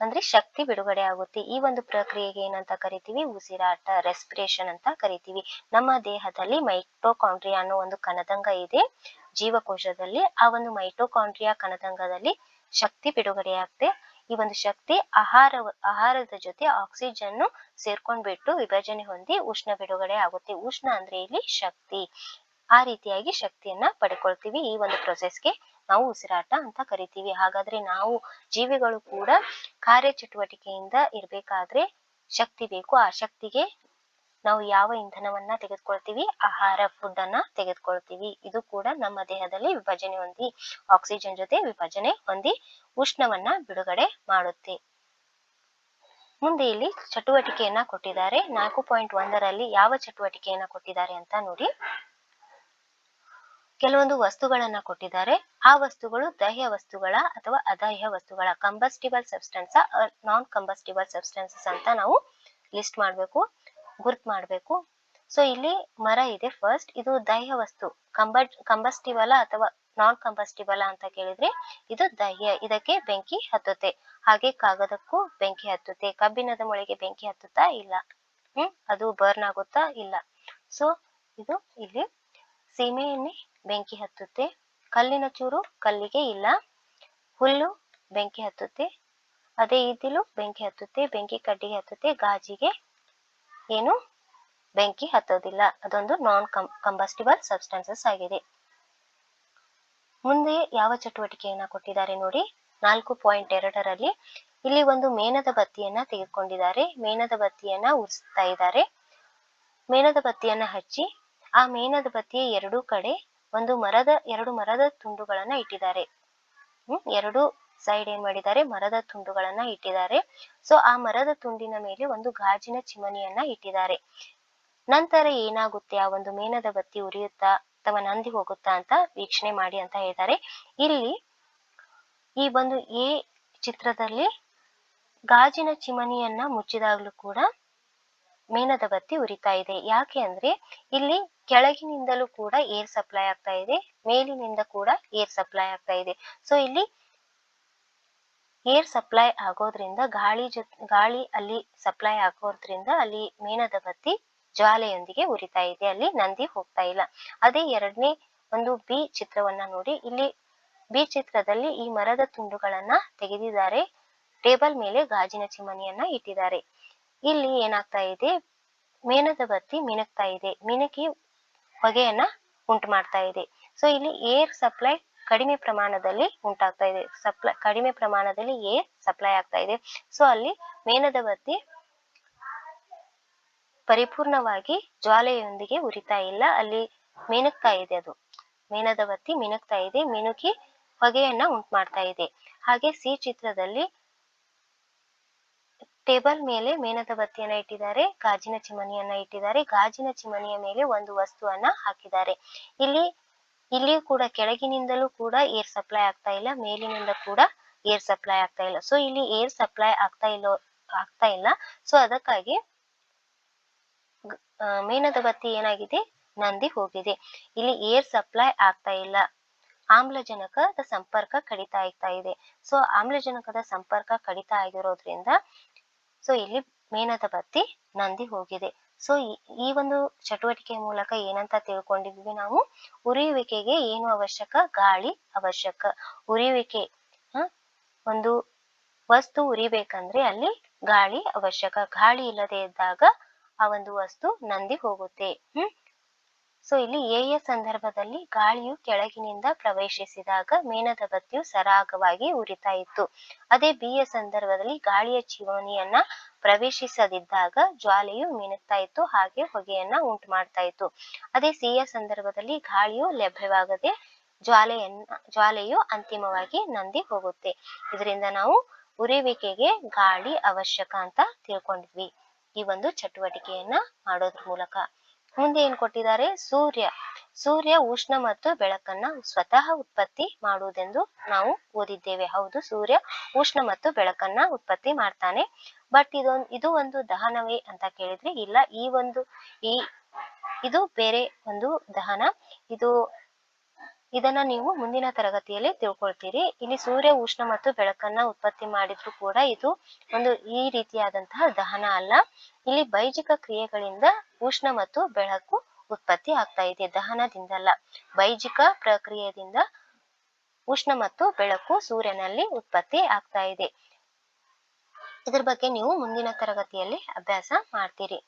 ಅಂದ್ರೆ ಶಕ್ತಿ ಬಿಡುಗಡೆ ಆಗುತ್ತೆ. ಈ ಒಂದು ಪ್ರಕ್ರಿಯೆಗೆ ಏನಂತ ಕರಿತೀವಿ? ಉಸಿರಾಟ, ರೆಸ್ಪಿರೇಷನ್ ಅಂತ ಕರಿತೀವಿ. ನಮ್ಮ ದೇಹದಲ್ಲಿ ಮೈಟೋಕಾಂಡ್ರಿಯಾ ಅನ್ನೋ ಒಂದು ಕಣದಂಗ ಇದೆ ಜೀವಕೋಶದಲ್ಲಿ. ಆ ಒಂದು ಮೈಟೋಕಾಂಡ್ರಿಯಾ ಕಣದಂಗದಲ್ಲಿ ಶಕ್ತಿ ಬಿಡುಗಡೆ ಆಗುತ್ತೆ. ಈ ಒಂದು ಶಕ್ತಿ ಆಹಾರದ ಜೊತೆ ಆಕ್ಸಿಜನ್ ಸೇರ್ಕೊಂಡ್ಬಿಟ್ಟು ವಿಭಜನೆ ಹೊಂದಿ ಉಷ್ಣ ಬಿಡುಗಡೆ ಆಗುತ್ತೆ. ಉಷ್ಣ ಅಂದ್ರೆ ಇಲ್ಲಿ ಶಕ್ತಿ. ಆ ರೀತಿಯಾಗಿ ಶಕ್ತಿಯನ್ನ ಪಡ್ಕೊಳ್ತೀವಿ. ಈ ಒಂದು ಪ್ರೊಸೆಸ್ಗೆ ನಾವು ಉಸಿರಾಟ ಅಂತ ಕರಿತೀವಿ. ಹಾಗಾದ್ರೆ ನಾವು ಜೀವಿಗಳು ಕೂಡ ಕಾರ್ಯಚಟುವಟಿಕೆಯಿಂದ ಇರ್ಬೇಕಾದ್ರೆ ಶಕ್ತಿ ಬೇಕು. ಆ ಶಕ್ತಿಗೆ ನಾವು ಯಾವ ಇಂಧನವನ್ನ ತೆಗೆದುಕೊಳ್ತೀವಿ? ಫುಡ್ ಅನ್ನ ತೆಗೆದುಕೊಳ್ತೀವಿ. ಇದು ಕೂಡ ನಮ್ಮ ದೇಹದಲ್ಲಿ ವಿಭಜನೆ ಹೊಂದಿ ಆಕ್ಸಿಜನ್ ಜೊತೆ ವಿಭಜನೆ ಹೊಂದಿ ಉಷ್ಣವನ್ನ ಬಿಡುಗಡೆ ಮಾಡುತ್ತೆ. ಮುಂದೆ ಇಲ್ಲಿ ಚಟುವಟಿಕೆಯನ್ನ ಕೊಟ್ಟಿದ್ದಾರೆ. 4.1ರಲ್ಲಿ ಯಾವ ಚಟುವಟಿಕೆಯನ್ನ ಕೊಟ್ಟಿದ್ದಾರೆ ಅಂತ ನೋಡಿ. ಕೆಲವೊಂದು ವಸ್ತುಗಳನ್ನ ಕೊಟ್ಟಿದ್ದಾರೆ. ಆ ವಸ್ತುಗಳು ದಹ್ಯ ವಸ್ತುಗಳ ಅಥವಾ ಅದಹ್ಯ ವಸ್ತುಗಳ, ಕಂಬಸ್ಟಿಬಲ್ ಸಬ್ಸ್ಟೆನ್ಸ್, ನಾನ್ ಕಂಬಸ್ಟಿಬಲ್ ಸಬ್ಸ್ಟೆನ್ಸಸ್ ಅಂತ ನಾವು ಲಿಸ್ಟ್ ಮಾಡಬೇಕು, ಗುರ್ತ್ ಮಾಡಬೇಕು. ಸೊ ಇಲ್ಲಿ ಮರ ಇದೆ ಫಸ್ಟ್. ಇದು ದಹ್ಯ ವಸ್ತು. ಕಂಬಸ್ಟಿಬಲ್ ಅಥವಾ ನಾನ್ ಕಂಬಸ್ಟಿಬಲ್ ಅಂತ ಕೇಳಿದ್ರೆ ಇದು ದಹ್ಯ. ಇದಕ್ಕೆ ಬೆಂಕಿ ಹತ್ತುತ್ತೆ. ಹಾಗೆ ಕಾಗದಕ್ಕೂ ಬೆಂಕಿ ಹತ್ತುತ್ತೆ. ಕಬ್ಬಿಣದ ಮೊಳೆಗೆ ಬೆಂಕಿ ಹತ್ತುತ್ತಾ? ಇಲ್ಲ. ಅದು ಬರ್ನ್ ಆಗುತ್ತಾ? ಇಲ್ಲ. ಸೊ ಇದು ಇಲ್ಲಿ ಸೀಮೆ ಎಣ್ಣೆ ಬೆಂಕಿ ಹತ್ತುತ್ತೆ. ಕಲ್ಲಿನ ಚೂರು ಕಲ್ಲಿಗೆ ಇಲ್ಲ. ಹುಲ್ಲು ಬೆಂಕಿ ಹತ್ತುತ್ತೆ. ಅದೇ ಇದ್ದಿಲು ಬೆಂಕಿ ಹತ್ತುತ್ತೆ, ಬೆಂಕಿ ಕಡ್ಡಿಗೆ ಹತ್ತುತ್ತೆ, ಗಾಜಿಗೆ ಏನು ಬೆಂಕಿ ಹತ್ತೋದಿಲ್ಲ. ಅದೊಂದು ನಾನ್ ಕಂಬಸ್ಟಿಬಲ್ ಸಬ್ಸ್ಟೆನ್ಸಸ್ ಆಗಿದೆ. ಮುಂದೆ ಯಾವ ಚಟುವಟಿಕೆಯನ್ನ ಕೊಟ್ಟಿದ್ದಾರೆ ನೋಡಿ, 4.2ರಲ್ಲಿ ಇಲ್ಲಿ ಒಂದು ಮೇಣದ ಬತ್ತಿಯನ್ನ ತೆಗೆದುಕೊಂಡಿದ್ದಾರೆ. ಮೇಣದ ಬತ್ತಿಯನ್ನ ಉರಿಸ್ತಾ ಇದ್ದಾರೆ. ಮೇಣದ ಬತ್ತಿಯನ್ನ ಹಚ್ಚಿ ಆ ಮೇಣದ ಬತ್ತಿಯ ಎರಡೂ ಕಡೆ ಎರಡು ಮರದ ತುಂಡುಗಳನ್ನ ಇಟ್ಟಿದ್ದಾರೆ. ಎರಡು ಸೈಡ್ ಏನ್ ಮಾಡಿದ್ದಾರೆ, ಮರದ ತುಂಡುಗಳನ್ನ ಇಟ್ಟಿದ್ದಾರೆ. ಸೊ ಆ ಮರದ ತುಂಡಿನ ಮೇಲೆ ಒಂದು ಗಾಜಿನ ಚಿಮಣಿಯನ್ನ ಇಟ್ಟಿದ್ದಾರೆ. ನಂತರ ಏನಾಗುತ್ತೆ, ಆ ಒಂದು ಮೇಣದ ಬತ್ತಿ ಉರಿಯುತ್ತಾ ಅಥವಾ ನಂದಿ ಹೋಗುತ್ತಾ ಅಂತ ವೀಕ್ಷಣೆ ಮಾಡಿ ಅಂತ ಹೇಳ್ತಾರೆ. ಇಲ್ಲಿ ಈ ಒಂದು ಎ ಚಿತ್ರದಲ್ಲಿ ಗಾಜಿನ ಚಿಮಣಿಯನ್ನ ಮುಚ್ಚಿದಾಗ್ಲೂ ಕೂಡ ಮೇಣದ ಬತ್ತಿ ಉರಿತಾ ಇದೆ. ಯಾಕೆ ಅಂದ್ರೆ ಇಲ್ಲಿ ಕೆಳಗಿನಿಂದಲೂ ಕೂಡ ಏರ್ ಸಪ್ಲೈ ಆಗ್ತಾ ಇದೆ, ಮೇಲಿನಿಂದ ಕೂಡ ಏರ್ ಸಪ್ಲೈ ಆಗ್ತಾ ಇದೆ. ಸೊ ಇಲ್ಲಿ ಏರ್ ಸಪ್ಲೈ ಆಗೋದ್ರಿಂದ ಗಾಳಿ ಅಲ್ಲಿ ಸಪ್ಲೈ ಆಗೋದ್ರಿಂದ ಅಲ್ಲಿ ಮೇಣದ ಬತ್ತಿ ಜ್ವಾಲೆಯೊಂದಿಗೆ ಉರಿತಾ ಇದೆ, ಅಲ್ಲಿ ನಂದಿ ಹೋಗ್ತಾ ಇಲ್ಲ. ಅದೇ ಎರಡನೇ ಒಂದು ಬಿ ಚಿತ್ರವನ್ನ ನೋಡಿ. ಇಲ್ಲಿ ಬಿ ಚಿತ್ರದಲ್ಲಿ ಈ ಮರದ ತುಂಡುಗಳನ್ನ ತೆಗೆದಿದ್ದಾರೆ, ಟೇಬಲ್ ಮೇಲೆ ಗಾಜಿನ ಚಿಮಣಿಯನ್ನ ಇಟ್ಟಿದ್ದಾರೆ. ಇಲ್ಲಿ ಏನಾಗ್ತಾ ಇದೆ, ಮೇಣದ ಬತ್ತಿ ಮಿಣುಕ್ತಾ ಇದೆ, ಮಿಣುಕಿ ಹೊಗೆಯನ್ನ ಉಂಟು ಮಾಡ್ತಾ ಇದೆ. ಸೊ ಇಲ್ಲಿ ಏರ್ ಸಪ್ಲೈ ಕಡಿಮೆ ಪ್ರಮಾಣದಲ್ಲಿ ಉಂಟಾಗ್ತಾ ಇದೆ, ಕಡಿಮೆ ಪ್ರಮಾಣದಲ್ಲಿ ಏರ್ ಸಪ್ಲೈ ಆಗ್ತಾ ಇದೆ. ಸೊ ಅಲ್ಲಿ ಮೇಣದ ಬತ್ತಿ ಪರಿಪೂರ್ಣವಾಗಿ ಜ್ವಾಲೆಯೊಂದಿಗೆ ಉರಿತಾ ಇಲ್ಲ, ಅಲ್ಲಿ ಮಿಣುಕ್ತಾ ಇದೆ. ಅದು ಮೇಣದ ಬತ್ತಿ ಮಿಣುಕ್ತಾ ಇದೆ, ಮಿಣುಕಿ ಹೊಗೆಯನ್ನ ಉಂಟು ಮಾಡ್ತಾ ಇದೆ. ಹಾಗೆ ಸಿ ಚಿತ್ರದಲ್ಲಿ ಟೇಬಲ್ ಮೇಲೆ ಮೇಣದ ಬತ್ತಿಯನ್ನ ಇಟ್ಟಿದ್ದಾರೆ, ಗಾಜಿನ ಚಿಮಣಿಯನ್ನ ಇಟ್ಟಿದ್ದಾರೆ. ಗಾಜಿನ ಚಿಮಣಿಯ ಮೇಲೆ ಒಂದು ವಸ್ತುವನ್ನ ಹಾಕಿದ್ದಾರೆ. ಇಲ್ಲಿಯೂ ಕೂಡ ಕೆಳಗಿನಿಂದಲೂ ಕೂಡ ಏರ್ ಸಪ್ಲೈ ಆಗ್ತಾ ಇಲ್ಲ, ಮೇಲಿನಿಂದ ಕೂಡ ಏರ್ ಸಪ್ಲೈ ಆಗ್ತಾ ಇಲ್ಲ. ಸೊ ಇಲ್ಲಿ ಏರ್ ಸಪ್ಲೈ ಆಗ್ತಾ ಇಲ್ಲ. ಸೊ ಅದಕ್ಕಾಗಿ ಮೇಣದ ಬತ್ತಿ ಏನಾಗಿದೆ, ನಂದಿ ಹೋಗಿದೆ. ಇಲ್ಲಿ ಏರ್ ಸಪ್ಲೈ ಆಗ್ತಾ ಇಲ್ಲ, ಆಮ್ಲಜನಕದ ಸಂಪರ್ಕ ಕಡಿತ ಆಗ್ತಾ ಇದೆ. ಸೊ ಆಮ್ಲಜನಕದ ಸಂಪರ್ಕ ಕಡಿತ ಆಗಿರೋದ್ರಿಂದ ಸೊ ಇಲ್ಲಿ ಮೇಣದ ಬತ್ತಿ ನಂದಿ ಹೋಗಿದೆ. ಸೊ ಈ ಒಂದು ಚಟುವಟಿಕೆಯ ಮೂಲಕ ಏನಂತ ತಿಳ್ಕೊಂಡಿದ್ವಿ ನಾವು, ಉರಿಯುವಿಕೆಗೆ ಏನು ಅವಶ್ಯಕ, ಗಾಳಿ ಅವಶ್ಯಕ. ಉರಿಯುವಿಕೆ ಒಂದು ವಸ್ತು ಉರಿಬೇಕಂದ್ರೆ ಅಲ್ಲಿ ಗಾಳಿ ಅವಶ್ಯಕ. ಗಾಳಿ ಇಲ್ಲದೆ ಇದ್ದಾಗ ಆ ಒಂದು ವಸ್ತು ನಂದಿ ಹೋಗುತ್ತೆ. ಸೊ ಇಲ್ಲಿ ಎ ಸಂದರ್ಭದಲ್ಲಿ ಗಾಳಿಯು ಕೆಳಗಿನಿಂದ ಪ್ರವೇಶಿಸಿದಾಗ ಮೇಣದ ಬತ್ತಿಯು ಸರಾಗವಾಗಿ ಉರಿತಾ ಇತ್ತು. ಅದೇ ಬಿಯ ಸಂದರ್ಭದಲ್ಲಿ ಗಾಳಿಯ ಚಿಮಣಿಯನ್ನ ಪ್ರವೇಶಿಸದಿದ್ದಾಗ ಜ್ವಾಲೆಯು ಮಿಣುಕ್ತಾ ಇತ್ತು, ಹಾಗೆ ಹೊಗೆಯನ್ನ ಉಂಟು ಮಾಡ್ತಾ ಇತ್ತು. ಅದೇ ಸಿಯ ಸಂದರ್ಭದಲ್ಲಿ ಗಾಳಿಯು ಲಭ್ಯವಾಗದೆ ಜ್ವಾಲೆಯು ಅಂತಿಮವಾಗಿ ನಂದಿ ಹೋಗುತ್ತೆ. ಇದರಿಂದ ನಾವು ಉರಿಯುವಿಕೆಗೆ ಗಾಳಿ ಅವಶ್ಯಕ ಅಂತ ತಿಳ್ಕೊಂಡಿದ್ವಿ ಈ ಒಂದು ಚಟುವಟಿಕೆಯನ್ನ ಮಾಡೋದ್ರ ಮೂಲಕ. ಮುಂದೆ ಏನ್ ಕೊಟ್ಟಿದ್ದಾರೆ, ಸೂರ್ಯ ಉಷ್ಣ ಮತ್ತು ಬೆಳಕನ್ನ ಸ್ವತಃ ಉತ್ಪತ್ತಿ ಮಾಡುವುದೆಂದು ನಾವು ಓದಿದ್ದೇವೆ. ಹೌದು, ಸೂರ್ಯ ಉಷ್ಣ ಮತ್ತು ಬೆಳಕನ್ನ ಉತ್ಪತ್ತಿ ಮಾಡ್ತಾನೆ. ಬಟ್ ಇದು ಒಂದು ದಹನವೇ ಅಂತ ಕೇಳಿದ್ರೆ ಇಲ್ಲ. ಇದು ಬೇರೆ ಒಂದು ದಹನ. ಇದನ್ನ ನೀವು ಮುಂದಿನ ತರಗತಿಯಲ್ಲಿ ತಿಳ್ಕೊಳ್ತೀರಿ. ಇಲ್ಲಿ ಸೂರ್ಯ ಉಷ್ಣ ಮತ್ತು ಬೆಳಕನ್ನ ಉತ್ಪತ್ತಿ ಮಾಡಿದ್ರು ಕೂಡ ಇದು ಒಂದು ಈ ರೀತಿಯಾದಂತಹ ದಹನ ಅಲ್ಲ. ಇಲ್ಲಿ ಬೈಜಿಕ ಕ್ರಿಯೆಗಳಿಂದ ಉಷ್ಣ ಮತ್ತು ಬೆಳಕು ಉತ್ಪತ್ತಿ ಆಗ್ತಾ ಇದೆ, ದಹನದಿಂದಲ್ಲ. ಬೈಜಿಕ ಪ್ರಕ್ರಿಯೆಯಿಂದ ಉಷ್ಣ ಮತ್ತು ಬೆಳಕು ಸೂರ್ಯನಲ್ಲಿ ಉತ್ಪತ್ತಿ ಆಗ್ತಾ ಇದೆ. ಇದ್ರ ಬಗ್ಗೆ ನೀವು ಮುಂದಿನ ತರಗತಿಯಲ್ಲಿ ಅಭ್ಯಾಸ ಮಾಡ್ತೀರಿ.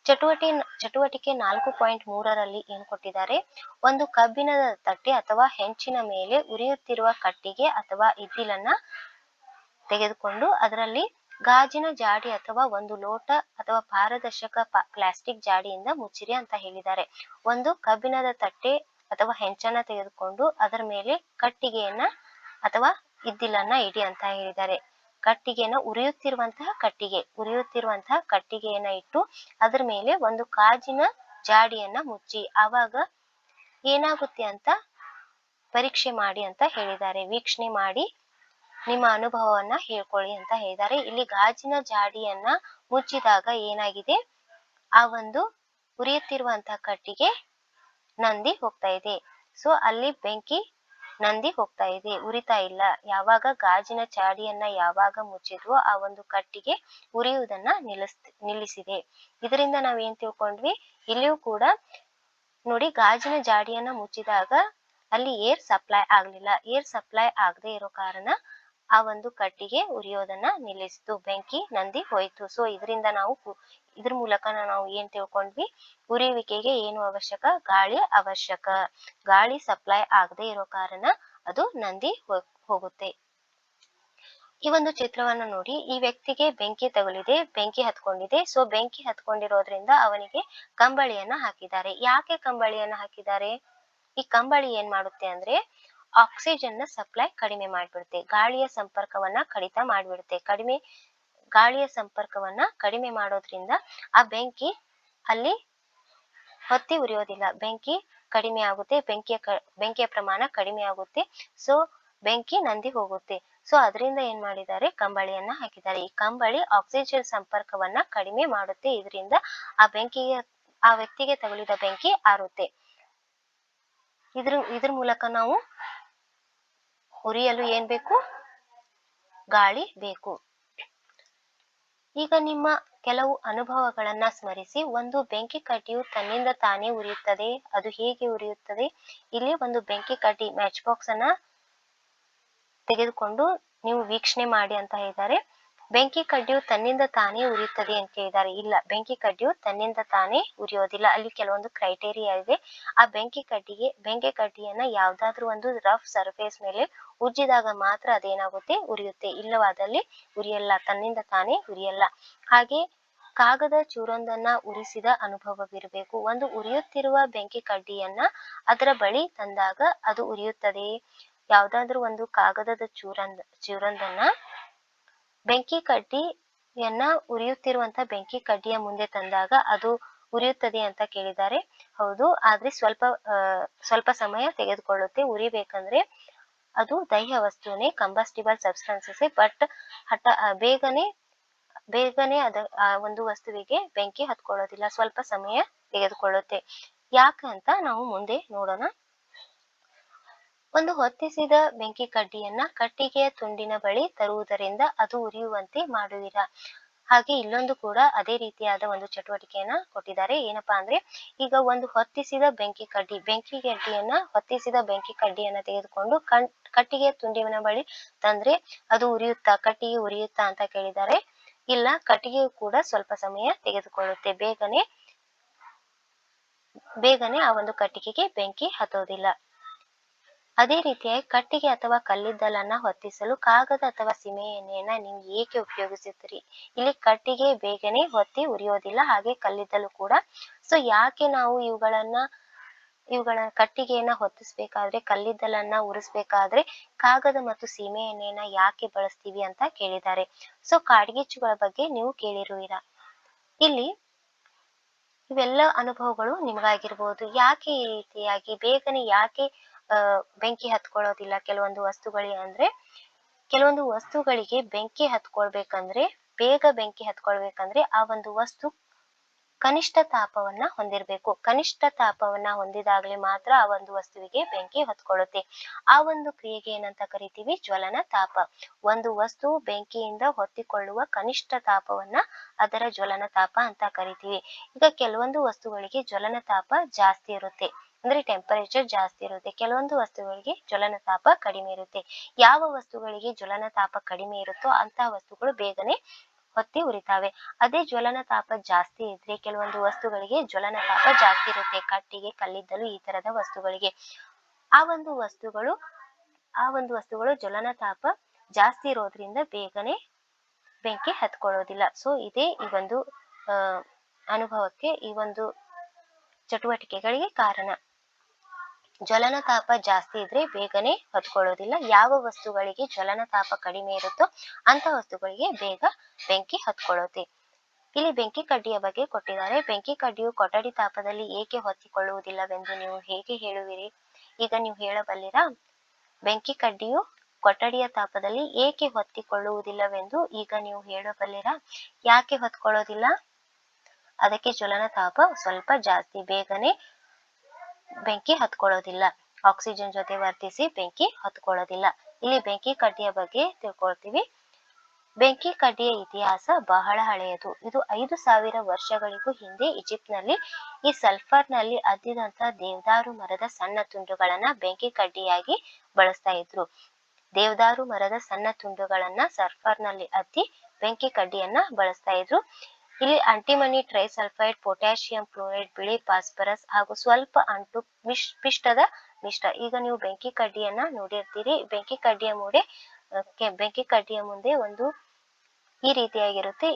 ಚಟುವಟಿಕೆ 4.3ರಲ್ಲಿ ಏನ್ ಕೊಟ್ಟಿದ್ದಾರೆ, ಒಂದು ಕಬ್ಬಿಣದ ತಟ್ಟೆ ಅಥವಾ ಹೆಂಚಿನ ಮೇಲೆ ಉರಿಯುತ್ತಿರುವ ಕಟ್ಟಿಗೆ ಅಥವಾ ಇದ್ದಿಲನ್ನ ತೆಗೆದುಕೊಂಡು ಅದರಲ್ಲಿ ಗಾಜಿನ ಜಾಡಿ ಅಥವಾ ಒಂದು ಲೋಟ ಅಥವಾ ಪಾರದರ್ಶಕ ಪ್ಲಾಸ್ಟಿಕ್ ಜಾಡಿಯಿಂದ ಮುಚ್ಚಿರಿ ಅಂತ ಹೇಳಿದ್ದಾರೆ. ಒಂದು ಕಬ್ಬಿಣದ ತಟ್ಟೆ ಅಥವಾ ಹೆಂಚನ್ನ ತೆಗೆದುಕೊಂಡು ಅದರ ಮೇಲೆ ಕಟ್ಟಿಗೆಯನ್ನ ಅಥವಾ ಇದ್ದಿಲನ್ನ ಇಡಿ ಅಂತ ಹೇಳಿದ್ದಾರೆ. ಉರಿಯುತ್ತಿರುವಂತಹ ಕಟ್ಟಿಗೆಯನ್ನ ಇಟ್ಟು ಅದರ ಮೇಲೆ ಒಂದು ಗಾಜಿನ ಜಾಡಿಯನ್ನ ಮುಚ್ಚಿ, ಆವಾಗ ಏನಾಗುತ್ತೆ ಅಂತ ಪರೀಕ್ಷೆ ಮಾಡಿ ಅಂತ ಹೇಳಿದ್ದಾರೆ. ವೀಕ್ಷಣೆ ಮಾಡಿ ನಿಮ್ಮ ಅನುಭವವನ್ನ ಹೇಳ್ಕೊಳ್ಳಿ ಅಂತ ಹೇಳಿದ್ದಾರೆ. ಇಲ್ಲಿ ಗಾಜಿನ ಜಾಡಿಯನ್ನ ಮುಚ್ಚಿದಾಗ ಏನಾಗಿದೆ, ಆ ಒಂದು ಉರಿಯುತ್ತಿರುವಂತಹ ಕಟ್ಟಿಗೆ ನಂದಿ ಹೋಗ್ತಾ ಇದೆ. ಸೊ ಅಲ್ಲಿ ಬೆಂಕಿ ನಂದಿ ಹೋಗ್ತಾ ಇದೆ, ಉರಿತಾ ಇಲ್ಲ. ಯಾವಾಗ ಗಾಜಿನ ಜಾಡಿಯನ್ನ ಯಾವಾಗ ಮುಚ್ಚಿದ್ವೋ ಆ ಒಂದು ಕಟ್ಟಿಗೆ ಉರಿಯುವುದನ್ನ ನಿಲ್ಲಿಸಿದೆ. ಇದರಿಂದ ನಾವೇನ್ ತಿಳ್ಕೊಂಡ್ವಿ, ಇಲ್ಲಿಯೂ ಕೂಡ ನೋಡಿ, ಗಾಜಿನ ಜಾಡಿಯನ್ನ ಮುಚ್ಚಿದಾಗ ಅಲ್ಲಿ ಏರ್ ಸಪ್ಲೈ ಆಗ್ಲಿಲ್ಲ. ಏರ್ ಸಪ್ಲೈ ಆಗದೆ ಇರೋ ಕಾರಣ ಆ ಒಂದು ಕಟ್ಟಿಗೆ ಉರಿಯೋದನ್ನ ನಿಲ್ಲಿಸಿತು, ಬೆಂಕಿ ನಂದಿ ಹೋಯ್ತು. ಸೊ ಇದ್ರ ಮೂಲಕ ನಾವು ಏನ್ ತಿಳ್ಕೊಂಡ್ವಿ, ಉರಿಯುವಿಕೆಗೆ ಏನು ಅವಶ್ಯಕ, ಗಾಳಿ ಅವಶ್ಯಕ. ಗಾಳಿ ಸಪ್ಲೈ ಆಗದೆ ಇರೋ ಕಾರಣ ಅದು ನಂದಿ ಹೋಗುತ್ತೆ. ಈ ಒಂದು ಚಿತ್ರವನ್ನ ನೋಡಿ, ಈ ವ್ಯಕ್ತಿಗೆ ಬೆಂಕಿ ತಗುಲಿದೆ, ಬೆಂಕಿ ಹತ್ಕೊಂಡಿದೆ. ಸೊ ಬೆಂಕಿ ಹತ್ಕೊಂಡಿರೋದ್ರಿಂದ ಅವನಿಗೆ ಕಂಬಳಿಯನ್ನ ಹಾಕಿದ್ದಾರೆ. ಯಾಕೆ ಕಂಬಳಿಯನ್ನ ಹಾಕಿದ್ದಾರೆ? ಈ ಕಂಬಳಿ ಏನ್ ಮಾಡುತ್ತೆ ಅಂದ್ರೆ ಆಕ್ಸಿಜನ್ ನ ಸಪ್ಲೈ ಕಡಿಮೆ ಮಾಡ್ಬಿಡುತ್ತೆ, ಗಾಳಿಯ ಸಂಪರ್ಕವನ್ನ ಕಡಿತ ಮಾಡ್ಬಿಡುತ್ತೆ. ಗಾಳಿಯ ಸಂಪರ್ಕವನ್ನ ಕಡಿಮೆ ಮಾಡೋದ್ರಿಂದ ಆ ಬೆಂಕಿ ಅಲ್ಲಿ ಹೊತ್ತಿ ಉರಿಯೋದಿಲ್ಲ, ಬೆಂಕಿ ಕಡಿಮೆ ಆಗುತ್ತೆ, ಬೆಂಕಿಯ ಪ್ರಮಾಣ ಕಡಿಮೆ ಆಗುತ್ತೆ. ಸೊ ಬೆಂಕಿ ನಂದಿ ಹೋಗುತ್ತೆ. ಸೊ ಅದರಿಂದ ಏನ್ ಮಾಡಿದ್ದಾರೆ, ಕಂಬಳಿಯನ್ನ ಹಾಕಿದ್ದಾರೆ. ಈ ಕಂಬಳಿ ಆಕ್ಸಿಜನ್ ಸಂಪರ್ಕವನ್ನ ಕಡಿಮೆ ಮಾಡುತ್ತೆ, ಇದರಿಂದ ಆ ವ್ಯಕ್ತಿಗೆ ತಗುಲಿದ ಬೆಂಕಿ ಆರುತ್ತೆ. ಇದ್ರ ಮೂಲಕ ನಾವು ಉರಿಯಲು ಏನ್ ಬೇಕು, ಗಾಳಿ ಬೇಕು. ಈಗ ನಿಮ್ಮ ಕೆಲವು ಅನುಭವಗಳನ್ನ ಸ್ಮರಿಸಿ, ಒಂದು ಬೆಂಕಿ ಕಡ್ಡಿಯು ತನ್ನಿಂದ ತಾನೇ ಉರಿಯುತ್ತದೆ, ಅದು ಹೇಗೆ ಉರಿಯುತ್ತದೆ? ಇಲ್ಲಿ ಒಂದು ಬೆಂಕಿ ಕಡ್ಡಿ ಮ್ಯಾಚ್ ಬಾಕ್ಸ್ ಅನ್ನ ತೆಗೆದುಕೊಂಡು ನೀವು ವೀಕ್ಷಣೆ ಮಾಡಿ ಅಂತ ಹೇಳಿದ್ದಾರೆ. ಬೆಂಕಿ ಕಡ್ಡಿಯು ತನ್ನಿಂದ ತಾನೇ ಉರಿಯುತ್ತದೆ ಅಂತ ಹೇಳಿದ್ದಾರೆ. ಇಲ್ಲ, ಬೆಂಕಿ ಕಡ್ಡಿಯು ತನ್ನಿಂದ ತಾನೇ ಉರಿಯೋದಿಲ್ಲ, ಅಲ್ಲಿ ಕೆಲವೊಂದು ಕ್ರೈಟೇರಿಯಾ ಇದೆ. ಆ ಬೆಂಕಿ ಕಡ್ಡಿಯನ್ನ ಯಾವ್ದಾದ್ರು ಒಂದು ರಫ್ ಸರ್ಫೇಸ್ ಮೇಲೆ ಉಜ್ಜಿದಾಗ ಮಾತ್ರ ಅದೇನಾಗುತ್ತೆ, ಉರಿಯುತ್ತೆ. ಇಲ್ಲವಾದಲ್ಲಿ ಉರಿಯಲ್ಲ, ತನ್ನಿಂದ ತಾನೇ ಉರಿಯಲ್ಲ. ಹಾಗೆ ಕಾಗದ ಚೂರೊಂದನ್ನ ಉರಿಸಿದ ಅನುಭವವಿರಬೇಕು. ಒಂದು ಉರಿಯುತ್ತಿರುವ ಬೆಂಕಿ ಕಡ್ಡಿಯನ್ನ ಅದರ ಬಳಿ ತಂದಾಗ ಅದು ಉರಿಯುತ್ತದೆ. ಯಾವ್ದಾದ್ರು ಒಂದು ಕಾಗದದ ಚೂರೊಂದನ್ನ ಬೆಂಕಿ ಕಡ್ಡಿಯನ್ನ ಉರಿಯುತ್ತಿರುವಂತ ಬೆಂಕಿ ಕಡ್ಡಿಯ ಮುಂದೆ ತಂದಾಗ ಅದು ಉರಿಯುತ್ತದೆ ಅಂತ ಕೇಳಿದ್ದಾರೆ. ಹೌದು, ಆದ್ರೆ ಸ್ವಲ್ಪ ಸಮಯ ತೆಗೆದುಕೊಳ್ಳುತ್ತೆ. ಉರಿಬೇಕಂದ್ರೆ ಅದು ದಹ್ಯ ವಸ್ತುನೇ, ಕಂಬಸ್ಟಿಬಲ್ ಸಬ್ಸ್ಟೆನ್ಸಸ್. ಬಟ್ ಬೇಗನೆ ಆ ಒಂದು ವಸ್ತುವಿಗೆ ಬೆಂಕಿ ಹತ್ಕೊಳ್ಳೋದಿಲ್ಲ, ಸ್ವಲ್ಪ ಸಮಯ ತೆಗೆದುಕೊಳ್ಳುತ್ತೆ. ಯಾಕಂತ ನಾವು ಮುಂದೆ ನೋಡೋಣ. ಒಂದು ಹೊತ್ತಿಸಿದ ಬೆಂಕಿ ಕಡ್ಡಿಯನ್ನ ಕಟ್ಟಿಗೆಯ ತುಂಡಿನ ಬಳಿ ತರುವುದರಿಂದ ಅದು ಉರಿಯುವಂತೆ ಮಾಡುವಿರಾ? ಹಾಗೆ ಇಲ್ಲೊಂದು ಕೂಡ ಅದೇ ರೀತಿಯಾದ ಒಂದು ಚಟುವಟಿಕೆಯನ್ನ ಕೊಟ್ಟಿದ್ದಾರೆ. ಏನಪ್ಪಾ ಅಂದ್ರೆ, ಈಗ ಒಂದು ಹೊತ್ತಿಸಿದ ಬೆಂಕಿ ಹೊತ್ತಿಸಿದ ಬೆಂಕಿ ಕಡ್ಡಿಯನ್ನ ತೆಗೆದುಕೊಂಡು ಕಟ್ಟಿಗೆಯ ತುಂಡಿನ ಬಳಿ ತಂದ್ರೆ ಅದು ಕಟ್ಟಿಗೆ ಉರಿಯುತ್ತಾ ಅಂತ ಕೇಳಿದ್ದಾರೆ. ಇಲ್ಲ, ಕಟ್ಟಿಗೆಯು ಕೂಡ ಸ್ವಲ್ಪ ಸಮಯ ತೆಗೆದುಕೊಳ್ಳುತ್ತೆ, ಬೇಗನೆ ಆ ಒಂದು ಕಟ್ಟಿಗೆಗೆ ಬೆಂಕಿ ಹತ್ತೋದಿಲ್ಲ. ಅದೇ ರೀತಿಯಾಗಿ ಕಟ್ಟಿಗೆ ಅಥವಾ ಕಲ್ಲಿದ್ದಲನ್ನ ಹೊತ್ತಿಸಲು ಕಾಗದ ಅಥವಾ ಸೀಮೆ ಎಣ್ಣೆಯನ್ನ ನೀವು ಏಕೆ ಉಪಯೋಗಿಸುತ್ತೀರಿ? ಇಲ್ಲಿ ಕಟ್ಟಿಗೆ ಬೇಗನೆ ಹೊತ್ತಿ ಉರಿಯೋದಿಲ್ಲ, ಹಾಗೆ ಕಲ್ಲಿದ್ದಲು ಕೂಡ. ಸೊ ಯಾಕೆ ನಾವು ಇವುಗಳ ಕಟ್ಟಿಗೆಯನ್ನ ಹೊತ್ತಿಸ್ಬೇಕಾದ್ರೆ, ಕಲ್ಲಿದ್ದಲನ್ನ ಉರಿಸ್ಬೇಕಾದ್ರೆ ಕಾಗದ ಮತ್ತು ಸೀಮೆ ಎಣ್ಣೆಯನ್ನ ಯಾಕೆ ಬಳಸ್ತೀವಿ ಅಂತ ಕೇಳಿದ್ದಾರೆ. ಸೊ ಕಾಡ್ಗಿಚ್ಚುಗಳ ಬಗ್ಗೆ ನೀವು ಕೇಳಿರುವಿರಾ. ಇಲ್ಲಿ ಇವೆಲ್ಲ ಅನುಭವಗಳು ನಿಮಗಾಗಿರ್ಬೋದು. ಯಾಕೆ ಈ ರೀತಿಯಾಗಿ ಬೇಗನೆ ಯಾಕೆ ಬೆಂಕಿ ಹತ್ಕೊಳ್ಳೋದಿಲ್ಲ ಕೆಲವೊಂದು ವಸ್ತುಗಳಿಗೆ ಬೆಂಕಿ ಹತ್ಕೊಳ್ಬೇಕಂದ್ರೆ, ಬೇಗ ಬೆಂಕಿ ಹತ್ಕೊಳ್ಬೇಕಂದ್ರೆ ಆ ಒಂದು ವಸ್ತು ಕನಿಷ್ಠ ತಾಪವನ್ನ ಹೊಂದಿರಬೇಕು. ಕನಿಷ್ಠ ತಾಪವನ್ನ ಹೊಂದಿದಾಗಲೇ ಮಾತ್ರ ಆ ಒಂದು ವಸ್ತುವಿಗೆ ಬೆಂಕಿ ಹತ್ಕೊಳ್ಳುತ್ತೆ. ಆ ಒಂದು ಕ್ರಿಯೆಗೆ ಏನಂತ ಕರಿತೀವಿ? ಜ್ವಲನ ತಾಪ. ಒಂದು ವಸ್ತು ಬೆಂಕಿಯಿಂದ ಹೊತ್ತಿಕೊಳ್ಳುವ ಕನಿಷ್ಠ ತಾಪವನ್ನ ಅದರ ಜ್ವಲನ ತಾಪ ಅಂತ ಕರಿತೀವಿ. ಈಗ ಕೆಲವೊಂದು ವಸ್ತುಗಳಿಗೆ ಜ್ವಲನ ತಾಪ ಜಾಸ್ತಿ ಇರುತ್ತೆ, ಅಂದ್ರೆ ಟೆಂಪರೇಚರ್ ಜಾಸ್ತಿ ಇರುತ್ತೆ. ಕೆಲವೊಂದು ವಸ್ತುಗಳಿಗೆ ಜ್ವಲನ ತಾಪ ಕಡಿಮೆ ಇರುತ್ತೆ. ಯಾವ ವಸ್ತುಗಳಿಗೆ ಜ್ವಲನ ತಾಪ ಕಡಿಮೆ ಇರುತ್ತೋ ಅಂತಹ ವಸ್ತುಗಳು ಬೇಗನೆ ಹೊತ್ತಿ ಉರಿತಾವೆ. ಅದೇ ಜ್ವಲನ ತಾಪ ಜಾಸ್ತಿ ಇದ್ರೆ ಕೆಲವೊಂದು ವಸ್ತುಗಳಿಗೆ ಜ್ವಲನ ತಾಪ ಜಾಸ್ತಿ ಇರುತ್ತೆ, ಕಟ್ಟಿಗೆ, ಕಲ್ಲಿದ್ದಲು ಈ ತರದ ವಸ್ತುಗಳಿಗೆ. ಆ ಒಂದು ವಸ್ತುಗಳು ಜ್ವಲನ ತಾಪ ಜಾಸ್ತಿ ಇರೋದ್ರಿಂದ ಬೇಗನೆ ಬೆಂಕಿ ಹತ್ಕೊಳ್ಳೋದಿಲ್ಲ. ಸೊ ಇದೇ ಈ ಒಂದು ಅನುಭವಕ್ಕೆ, ಈ ಒಂದು ಚಟುವಟಿಕೆಗಳಿಗೆ ಕಾರಣ. ಜ್ವಲನ ತಾಪ ಜಾಸ್ತಿ ಇದ್ರೆ ಬೇಗನೆ ಹತ್ಕೊಳ್ಳೋದಿಲ್ಲ. ಯಾವ ವಸ್ತುಗಳಿಗೆ ಜ್ವಲನ ತಾಪ ಕಡಿಮೆ ಇರುತ್ತೋ ಅಂತ ವಸ್ತುಗಳಿಗೆ ಬೇಗ ಬೆಂಕಿ ಹತ್ಕೊಳ್ಳುತ್ತೆ. ಇಲ್ಲಿ ಬೆಂಕಿ ಕಡ್ಡಿಯ ಬಗ್ಗೆ ಕೊಟ್ಟಿದ್ದಾರೆ. ಬೆಂಕಿ ಕಡ್ಡಿಯು ಕೊಠಡಿ ತಾಪದಲ್ಲಿ ಏಕೆ ಹೊತ್ತಿಕೊಳ್ಳುವುದಿಲ್ಲವೆಂದು ನೀವು ಹೇಗೆ ಹೇಳುವಿರಿ? ಈಗ ನೀವು ಹೇಳಬಲ್ಲಿರಾ? ಬೆಂಕಿ ಕಡ್ಡಿಯು ಕೊಠಡಿಯ ತಾಪದಲ್ಲಿ ಏಕೆ ಹೊತ್ತಿಕೊಳ್ಳುವುದಿಲ್ಲವೆಂದು ಈಗ ನೀವು ಹೇಳಬಲ್ಲಿರಾ? ಯಾಕೆ ಹೊತ್ಕೊಳ್ಳೋದಿಲ್ಲ? ಅದಕ್ಕೆ ಜ್ವಲನ ತಾಪ ಸ್ವಲ್ಪ ಜಾಸ್ತಿ, ಬೇಗನೆ ಬೆಂಕಿ ಹತ್ಕೊಳ್ಳೋದಿಲ್ಲ, ಆಕ್ಸಿಜನ್ ಜೊತೆ ವರ್ತಿಸಿ ಬೆಂಕಿ ಹತ್ಕೊಳ್ಳೋದಿಲ್ಲ. ಇಲ್ಲಿ ಬೆಂಕಿ ಕಡ್ಡಿಯ ಬಗ್ಗೆ ತಿಳ್ಕೊಳ್ತೀವಿ. ಬೆಂಕಿ ಕಡ್ಡಿಯ ಇತಿಹಾಸ ಬಹಳ ಹಳೆಯದು. ಇದು 5000 ವರ್ಷಗಳಿಗೂ ಹಿಂದೆ ಈಜಿಪ್ಟ್ನಲ್ಲಿ ಈ ಸಲ್ಫರ್ನಲ್ಲಿ ಅದ್ದಿದಂತ ದೇವದಾರು ಮರದ ಸಣ್ಣ ತುಂಡುಗಳನ್ನ ಬೆಂಕಿ ಕಡ್ಡಿಯಾಗಿ ಬಳಸ್ತಾ ಇದ್ರು. ದೇವದಾರು ಮರದ ಸಣ್ಣ ತುಂಡುಗಳನ್ನ ಸರ್ಫರ್ನಲ್ಲಿ ಅದ್ದಿ ಬೆಂಕಿ ಕಡ್ಡಿಯನ್ನ ಬಳಸ್ತಾ ಇದ್ರು. ಇಲ್ಲಿ ಆಂಟಿಮನಿ ಟ್ರೈಸಲ್ಫೈಡ್, ಪೊಟ್ಯಾಷಿಯಂ ಕ್ಲೋರೈಡ್, ಬಿಳಿ ಫಾಸ್ಫರಸ್ ಹಾಗೂ ಸ್ವಲ್ಪ ಅಂಟು ಪಿಷ್ಟದ ಮಿಶ್ರ. ಈಗ ನೀವು ಬೆಂಕಿ ಕಡ್ಡಿಯನ್ನ ನೋಡಿರ್ತೀರಿ. ಬೆಂಕಿ ಕಡ್ಡಿಯ ಮುಂದೆ ಒಂದು ಈ ರೀತಿಯಾಗಿರುತ್ತೆ.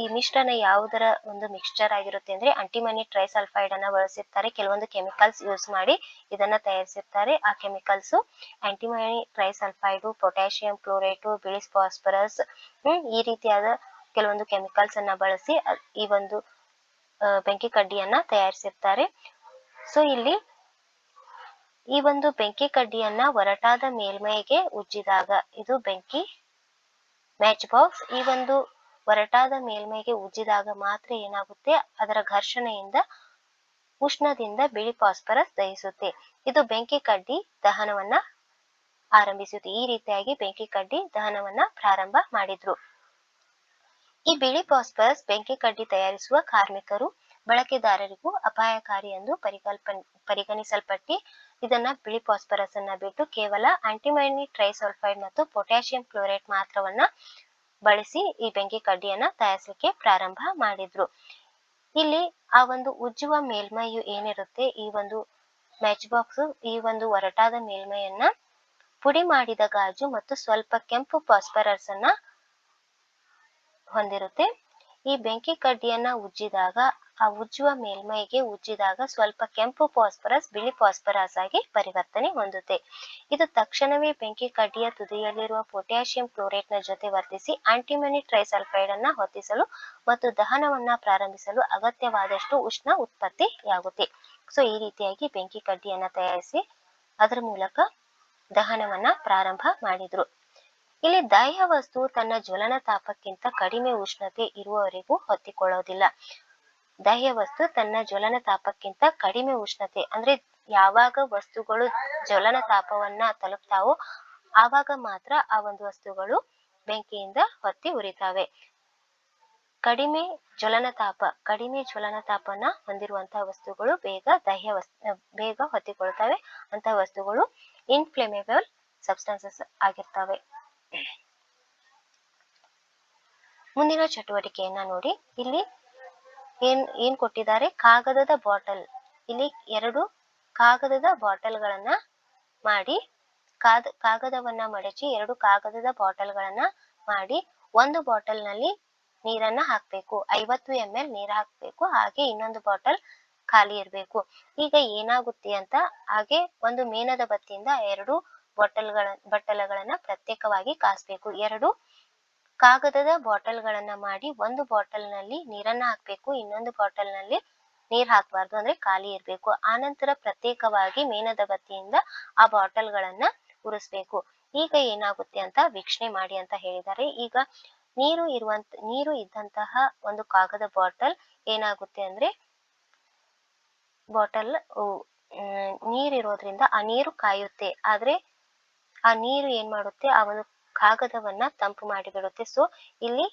ಈ ಮಿಶ್ರಣ ಯಾವುದರ ಒಂದು ಮಿಕ್ಸ್ಚರ್ ಆಗಿರುತ್ತೆ ಅಂದ್ರೆ ಆಂಟಿಮನಿ ಟ್ರೈಸಲ್ಫೈಡ್ ಅನ್ನ ಬಳಸಿರ್ತಾರೆ. ಕೆಲವೊಂದು ಕೆಮಿಕಲ್ಸ್ ಯೂಸ್ ಮಾಡಿ ಇದನ್ನ ತಯಾರಿಸಿರ್ತಾರೆ. ಆ ಕೆಮಿಕಲ್ಸ್ ಆಂಟಿಮನಿ ಟ್ರೈಸಲ್ಫೈಡ್, ಪೊಟ್ಯಾಷಿಯಂ ಕ್ಲೋರೈಡ್, ಬಿಳಿ ಫಾಸ್ಫರಸ್ ಈ ರೀತಿಯಾದ ಕೆಲವೊಂದು ಕೆಮಿಕಲ್ಸ್ ಅನ್ನ ಬಳಸಿ ಈ ಒಂದು ಬೆಂಕಿ ಕಡ್ಡಿಯನ್ನ ತಯಾರಿಸಿರ್ತಾರೆ. ಸೊ ಇಲ್ಲಿ ಈ ಒಂದು ಬೆಂಕಿ ಕಡ್ಡಿಯನ್ನ ಒರಟಾದ ಮೇಲ್ಮೈಗೆ ಉಜ್ಜಿದಾಗ, ಇದು ಬೆಂಕಿ ಮ್ಯಾಚ್ ಬಾಕ್ಸ್, ಈ ಒಂದು ಒರಟಾದ ಮೇಲ್ಮೈಗೆ ಉಜ್ಜಿದಾಗ ಮಾತ್ರ ಏನಾಗುತ್ತೆ, ಅದರ ಘರ್ಷಣೆಯಿಂದ ಉಷ್ಣದಿಂದ ಬಿಳಿ ಫಾಸ್ಫರಸ್ ದಹಿಸುತ್ತೆ. ಇದು ಬೆಂಕಿ ಕಡ್ಡಿ ದಹನವನ್ನ ಆರಂಭಿಸುತ್ತೆ. ಈ ರೀತಿಯಾಗಿ ಬೆಂಕಿ ಕಡ್ಡಿ ದಹನವನ್ನ ಪ್ರಾರಂಭ ಮಾಡಿದ್ರು. ಈ ಬಿಳಿ ಫಾಸ್ಫರಸ್ ಬೆಂಕಿ ಕಡ್ಡಿ ತಯಾರಿಸುವ ಕಾರ್ಮಿಕರು ಬಳಕೆದಾರರಿಗೂ ಅಪಾಯಕಾರಿ ಎಂದು ಪರಿಗಣಿಸಲ್ಪಟ್ಟಿ ಇದನ್ನ ಬಿಳಿ ಫಾಸ್ಫರಸ್ ಅನ್ನ ಬಿಟ್ಟು ಕೇವಲ ಆಂಟಿಮನಿ ಟ್ರೈಸಲ್ಫೈಡ್ ಮತ್ತು ಪೊಟ್ಯಾಷಿಯಂ ಕ್ಲೋರೈಡ್ ಮಾತ್ರವನ್ನ ಬಳಸಿ ಈ ಬೆಂಕಿ ಕಡ್ಡಿಯನ್ನ ತಯಾರಿಸಲಿಕ್ಕೆ ಪ್ರಾರಂಭ ಮಾಡಿದ್ರು. ಇಲ್ಲಿ ಆ ಒಂದು ಉಜ್ಜುವ ಮೇಲ್ಮೈಯು ಏನಿರುತ್ತೆ, ಈ ಒಂದು ಮ್ಯಾಚ್ ಬಾಕ್ಸ್ ಈ ಒಂದು ಒರಟಾದ ಮೇಲ್ಮೈಯನ್ನ ಪುಡಿ ಮಾಡಿದ ಗಾಜು ಮತ್ತು ಸ್ವಲ್ಪ ಕೆಂಪು ಫಾಸ್ಫರಸ್ ಅನ್ನ ಹೊಂದಿರುತ್ತೆ. ಈ ಬೆಂಕಿ ಕಡ್ಡಿಯನ್ನ ಉಜ್ಜಿದಾಗ, ಆ ಉಜ್ಜುವ ಮೇಲ್ಮೈಗೆ ಉಜ್ಜಿದಾಗ ಸ್ವಲ್ಪ ಕೆಂಪು ಫಾಸ್ಫರಸ್ ಬಿಳಿ ಫಾಸ್ಫರಸ್ ಆಗಿ ಪರಿವರ್ತನೆ ಹೊಂದುತ್ತೆ. ಇದು ತಕ್ಷಣವೇ ಬೆಂಕಿ ಕಡ್ಡಿಯ ತುದಿಯಲ್ಲಿರುವ ಪೊಟ್ಯಾಷಿಯಂ ಕ್ಲೋರೈಡ್ ನ ಜೊತೆ ವರ್ತಿಸಿ ಆಂಟಿಮನಿ ಟ್ರೈಸಲ್ಫೈಡ್ ಅನ್ನ ಹೊತ್ತಿಸಲು ಮತ್ತು ದಹನವನ್ನ ಪ್ರಾರಂಭಿಸಲು ಅಗತ್ಯವಾದಷ್ಟು ಉಷ್ಣ ಉತ್ಪತ್ತಿಯಾಗುತ್ತೆ. ಸೊ ಈ ರೀತಿಯಾಗಿ ಬೆಂಕಿ ಕಡ್ಡಿಯನ್ನ ತಯಾರಿಸಿ ಅದರ ಮೂಲಕ ದಹನವನ್ನ ಪ್ರಾರಂಭ ಮಾಡಿದ್ರು. ಇಲ್ಲಿ ದಾಹ್ಯ ವಸ್ತು ತನ್ನ ಜ್ವಲನ ತಾಪಕ್ಕಿಂತ ಕಡಿಮೆ ಉಷ್ಣತೆ ಇರುವವರೆಗೂ ಹೊತ್ತಿಕೊಳ್ಳೋದಿಲ್ಲ. ದಾಹ್ಯ ವಸ್ತು ತನ್ನ ಜ್ವಲನ ತಾಪಕ್ಕಿಂತ ಕಡಿಮೆ ಉಷ್ಣತೆ ಅಂದ್ರೆ ಯಾವಾಗ ವಸ್ತುಗಳು ಜ್ವಲನ ತಾಪವನ್ನ ತಲುಪ್ತಾವೋ ಆವಾಗ ಮಾತ್ರ ಆ ಒಂದು ವಸ್ತುಗಳು ಬೆಂಕಿಯಿಂದ ಹೊತ್ತಿ ಉರಿತಾವೆ. ಕಡಿಮೆ ಜ್ವಲನ ತಾಪನ ಹೊಂದಿರುವಂತಹ ವಸ್ತುಗಳು ಬೇಗ ಹೊತ್ತಿಕೊಳ್ತವೆ. ಅಂತಹ ವಸ್ತುಗಳು ಇನ್ಫ್ಲೇಮೇಬಲ್ ಸಬ್ಸ್ಟೆನ್ಸಸ್ ಆಗಿರ್ತವೆ. ಮುಂದಿನ ಚಟುವಟಿಕೆಯನ್ನ ನೋಡಿ. ಇಲ್ಲಿ ಏನ್ ಕೊಟ್ಟಿದ್ದಾರೆ, ಕಾಗದದ ಬಾಟಲ್. ಇಲ್ಲಿ 2 ಕಾಗದದ ಬಾಟಲ್ಗಳನ್ನ ಮಾಡಿ ಕಾಗದವನ್ನ ಮಡಚಿ 2 ಕಾಗದದ ಬಾಟಲ್ಗಳನ್ನ ಮಾಡಿ ಒಂದು ಬಾಟಲ್ ನಲ್ಲಿ ನೀರನ್ನ ಹಾಕ್ಬೇಕು. 50 ml ನೀರ್ ಹಾಕ್ಬೇಕು. ಹಾಗೆ ಇನ್ನೊಂದು ಬಾಟಲ್ ಖಾಲಿ ಇರ್ಬೇಕು. ಈಗ ಏನಾಗುತ್ತೆ ಅಂತ, ಹಾಗೆ ಒಂದು ಮೇಣದ ಬತ್ತಿಯಿಂದ 2 ಬಟ್ಟಲುಗಳನ್ನ ಪ್ರತ್ಯೇಕವಾಗಿ ಕಾಸ್ಬೇಕು. 2 ಕಾಗದದ ಬಾಟಲ್ಗಳನ್ನ ಮಾಡಿ ಒಂದು ಬಾಟಲ್ ನಲ್ಲಿ ನೀರನ್ನ ಹಾಕ್ಬೇಕು, ಇನ್ನೊಂದು ಬಾಟಲ್ ನಲ್ಲಿ ನೀರ್ ಹಾಕ್ಬಾರ್ದು, ಅಂದ್ರೆ ಖಾಲಿ ಇರ್ಬೇಕು. ಆನಂತರ ಪ್ರತ್ಯೇಕವಾಗಿ ಮೇಣದ ಬತ್ತಿಯಿಂದ ಆ ಬಾಟಲ್ಗಳನ್ನ ಉರಿಸ್ಬೇಕು. ಈಗ ಏನಾಗುತ್ತೆ ಅಂತ ವೀಕ್ಷಣೆ ಮಾಡಿ ಅಂತ ಹೇಳಿದ್ದಾರೆ. ಈಗ ನೀರು ಇದ್ದಂತಹ ಒಂದು ಕಾಗದ ಬಾಟಲ್ ಏನಾಗುತ್ತೆ ಅಂದ್ರೆ, ಬಾಟಲ್ ನೀರಿರೋದ್ರಿಂದ ಆ ನೀರು ಕಾಯುತ್ತೆ. ಆದ್ರೆ ಆ ನೀರು ಏನ್ ಮಾಡುತ್ತೆ, ಆ ಒಂದು ಕಾಗದವನ್ನ ತಂಪು ಮಾಡಿಬಿಡುತ್ತೆ. ಸೊ ಇಲ್ಲಿ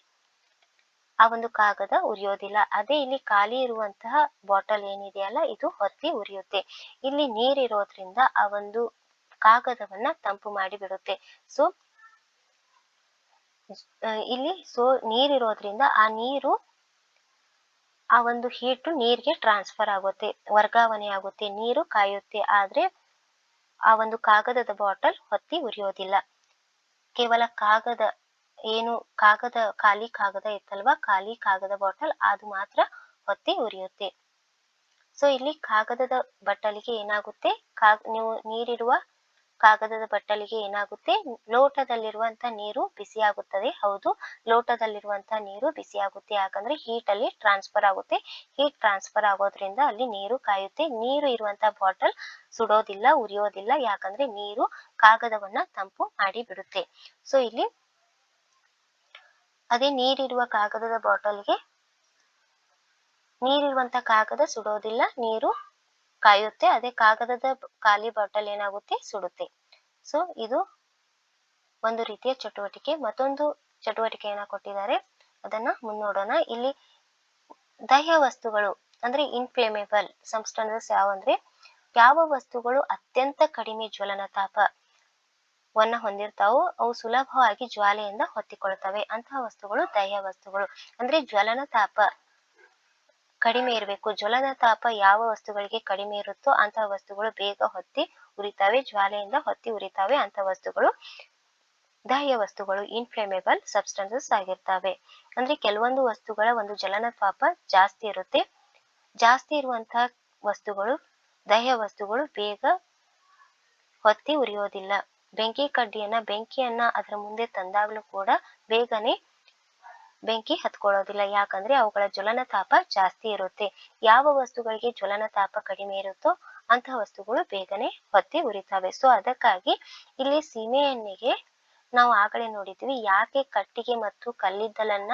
ಆ ಒಂದು ಕಾಗದ ಉರಿಯೋದಿಲ್ಲ. ಅದೇ ಇಲ್ಲಿ ಖಾಲಿ ಇರುವಂತಹ ಬಾಟಲ್ ಏನಿದೆಯಲ್ಲ, ಇದು ಹೊತ್ತಿ ಉರಿಯುತ್ತೆ. ಇಲ್ಲಿ ನೀರಿರೋದ್ರಿಂದ ಆ ಒಂದು ಕಾಗದವನ್ನ ತಂಪು ಮಾಡಿಬಿಡುತ್ತೆ. ಸೊ ನೀರಿರೋದ್ರಿಂದ ಆ ಒಂದು ಹೀಟ್ ನೀರಿಗೆ ಟ್ರಾನ್ಸ್ಫರ್ ಆಗುತ್ತೆ, ವರ್ಗಾವಣೆ ಆಗುತ್ತೆ, ನೀರು ಕಾಯುತ್ತೆ. ಆದ್ರೆ ಆ ಒಂದು ಕಾಗದದ ಬಾಟಲ್ ಹೊತ್ತಿ ಉರಿಯೋದಿಲ್ಲ. ಕೇವಲ ಖಾಲಿ ಕಾಗದ ಇತ್ತಲ್ವಾ, ಖಾಲಿ ಕಾಗದ ಬಾಟಲ್ ಅದು ಮಾತ್ರ ಹೊತ್ತಿ ಉರಿಯುತ್ತೆ. ಸೊ ಇಲ್ಲಿ ಕಾಗದದ ಬಟ್ಟಲಿಗೆ ಏನಾಗುತ್ತೆ, ನೀವು ನೀರಿರುವ ಕಾಗದದ ಬಟ್ಟಲಿಗೆ ಏನಾಗುತ್ತೆ, ಲೋಟದಲ್ಲಿರುವಂತ ನೀರು ಬಿಸಿಯಾಗುತ್ತದೆ. ಹೌದು, ಲೋಟದಲ್ಲಿರುವಂತ ನೀರು ಬಿಸಿಯಾಗುತ್ತೆ. ಯಾಕಂದ್ರೆ ಹೀಟ್ ಅಲ್ಲಿ ಟ್ರಾನ್ಸ್ಫರ್ ಆಗುತ್ತೆ. ಹೀಟ್ ಟ್ರಾನ್ಸ್ಫರ್ ಆಗೋದ್ರಿಂದ ಅಲ್ಲಿ ನೀರು ಕಾಯುತ್ತೆ. ನೀರು ಇರುವಂತ ಬಾಟಲ್ ಸುಡೋದಿಲ್ಲ, ಉರಿಯೋದಿಲ್ಲ. ಯಾಕಂದ್ರೆ ನೀರು ಕಾಗದವನ್ನ ತಂಪು ಮಾಡಿ ಬಿಡುತ್ತೆ. ಸೊ ಇಲ್ಲಿ ಅದೇ ನೀರಿರುವ ಕಾಗದದ ಬಾಟಲ್ಗೆ ನೀರಿರುವಂತ ಕಾಗದ ಸುಡೋದಿಲ್ಲ, ನೀರು ಕಾಯುತ್ತೆ. ಅದೇ ಕಾಗದದ ಖಾಲಿ ಬಾಟಲ್ ಏನಾಗುತ್ತೆ, ಸುಡುತ್ತೆ. ಸೊ ಇದು ಒಂದು ರೀತಿಯ ಚಟುವಟಿಕೆ. ಮತ್ತೊಂದು ಚಟುವಟಿಕೆಯನ್ನ ಕೊಟ್ಟಿದ್ದಾರೆ, ಅದನ್ನ ಮುನ್ನೋಡೋಣ. ಇಲ್ಲಿ ದಾಹ್ಯ ವಸ್ತುಗಳು ಅಂದ್ರೆ ಇನ್ಫ್ಲೇಮೇಬಲ್ ಸಬ್ಸ್ಟೆನ್ಸಸ್ ಯಾವ ವಸ್ತುಗಳು ಅತ್ಯಂತ ಕಡಿಮೆ ಜ್ವಲನ ತಾಪ ವನ್ನ ಹೊಂದಿರ್ತಾವೋ ಅವು ಸುಲಭವಾಗಿ ಜ್ವಾಲೆಯಿಂದ ಹೊತ್ತಿಕೊಳ್ತವೆ. ಅಂತಹ ವಸ್ತುಗಳು ದಹ್ಯ ವಸ್ತುಗಳು. ಅಂದ್ರೆ ಜ್ವಲನ ತಾಪ ಕಡಿಮೆ ಇರಬೇಕು. ಜ್ವಲನ ತಾಪ ಯಾವ ವಸ್ತುಗಳಿಗೆ ಕಡಿಮೆ ಇರುತ್ತೋ ಅಂತಹ ವಸ್ತುಗಳು ಬೇಗ ಹೊತ್ತಿ ಉರಿತಾವೆ, ಜ್ವಾಲೆಯಿಂದ ಹೊತ್ತಿ ಉರಿತಾವೆ. ಅಂತಹ ವಸ್ತುಗಳು ದಹ್ಯ ವಸ್ತುಗಳು, ಇನ್ಫ್ಲೇಮೇಬಲ್ ಸಬ್ಸ್ಟೆನ್ಸಸ್ ಆಗಿರ್ತವೆ. ಅಂದ್ರೆ ಕೆಲವೊಂದು ವಸ್ತುಗಳ ಒಂದು ಜ್ವಲನ ತಾಪ ಜಾಸ್ತಿ ಇರುತ್ತೆ. ಜಾಸ್ತಿ ಇರುವಂತಹ ವಸ್ತುಗಳು, ದಹ್ಯ ವಸ್ತುಗಳು ಬೇಗ ಹೊತ್ತಿ ಉರಿಯೋದಿಲ್ಲ. ಬೆಂಕಿಯನ್ನ ಅದರ ಮುಂದೆ ತಂದಾಗ್ಲೂ ಕೂಡ ಬೇಗನೆ ಬೆಂಕಿ ಹತ್ಕೊಳ್ಳೋದಿಲ್ಲ. ಯಾಕಂದ್ರೆ ಅವುಗಳ ಜ್ವಲನ ತಾಪ ಜಾಸ್ತಿ ಇರುತ್ತೆ. ಯಾವ ವಸ್ತುಗಳಿಗೆ ಜ್ವಲನ ತಾಪ ಕಡಿಮೆ ಇರುತ್ತೋ ಅಂತಹ ವಸ್ತುಗಳು ಬೇಗನೆ ಹೊತ್ತಿ ಉರಿತವೆ. ಸೊ ಅದಕ್ಕಾಗಿ ಇಲ್ಲಿ ಸೀಮೆ ಎಣ್ಣೆಗೆ ನಾವು ಆಗಲೇ ನೋಡಿದ್ವಿ ಯಾಕೆ ಕಟ್ಟಿಗೆ ಮತ್ತು ಕಲ್ಲಿದ್ದಲನ್ನ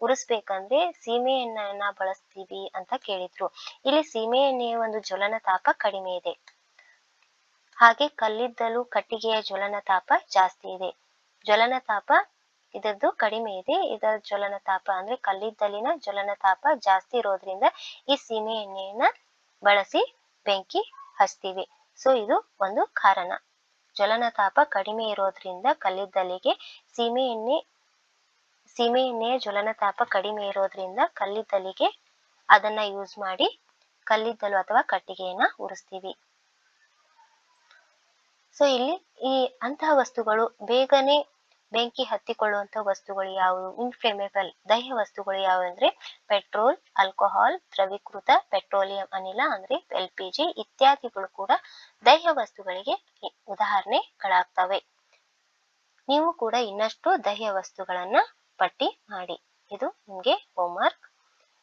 ಉರಿಸ್ಬೇಕಂದ್ರೆ ಸೀಮೆ ಎಣ್ಣೆಯನ್ನ ಬಳಸ್ತೀವಿ ಅಂತ ಕೇಳಿದ್ರು. ಇಲ್ಲಿ ಸೀಮೆ ಎಣ್ಣೆಯ ಒಂದು ಜ್ವಲನ ತಾಪ ಕಡಿಮೆ ಇದೆ, ಹಾಗೆ ಕಲ್ಲಿದ್ದಲು ಕಟ್ಟಿಗೆಯ ಜ್ವಲನ ತಾಪ ಜಾಸ್ತಿ ಇದೆ. ಜ್ವಲನ ತಾಪ ಇದರದ್ದು ಕಡಿಮೆ ಇದೆ, ಇದರ ಜ್ವಲನ ತಾಪ ಅಂದ್ರೆ ಕಲ್ಲಿದ್ದಲಿನ ಜ್ವಲನ ತಾಪ ಜಾಸ್ತಿ ಇರೋದ್ರಿಂದ ಈ ಸೀಮೆ ಎಣ್ಣೆಯನ್ನ ಬಳಸಿ ಬೆಂಕಿ ಹಚ್ತೀವಿ. ಸೊ ಇದು ಒಂದು ಕಾರಣ. ಜ್ವಲನ ತಾಪ ಕಡಿಮೆ ಇರೋದ್ರಿಂದ ಕಲ್ಲಿದ್ದಲಿಗೆ ಸೀಮೆ ಎಣ್ಣೆಯ ಜ್ವಲನ ತಾಪ ಕಡಿಮೆ ಇರೋದ್ರಿಂದ ಕಲ್ಲಿದ್ದಲಿಗೆ ಅದನ್ನ ಯೂಸ್ ಮಾಡಿ ಕಲ್ಲಿದ್ದಲು ಅಥವಾ ಕಟ್ಟಿಗೆಯನ್ನ ಉರಿಸ್ತೀವಿ. ಸೊ ಇಲ್ಲಿ ಈ ಅಂತಹ ವಸ್ತುಗಳು ಬೇಗನೆ ಬೆಂಕಿ ಹತ್ತಿಕೊಳ್ಳುವಂತ ವಸ್ತುಗಳು ಯಾವುವು? ಇನ್ಫ್ಲೇಮೇಬಲ್ ದಹ್ಯ ವಸ್ತುಗಳು ಯಾವುವು ಅಂದ್ರೆ ಪೆಟ್ರೋಲ್, ಆಲ್ಕೋಹಾಲ್, ದ್ರವೀಕೃತ ಪೆಟ್ರೋಲಿಯಂ ಅನಿಲ ಅಂದ್ರೆ LPG ಇತ್ಯಾದಿಗಳು ಕೂಡ ದಹ್ಯ ವಸ್ತುಗಳಿಗೆ ಉದಾಹರಣೆಗಳಾಗ್ತವೆ. ನೀವು ಕೂಡ ಇನ್ನಷ್ಟು ದಹ್ಯ ವಸ್ತುಗಳನ್ನ ಪಟ್ಟಿ ಮಾಡಿ. ಇದು ನಿಮ್ಗೆ ಹೋಮ್ವರ್ಕ್.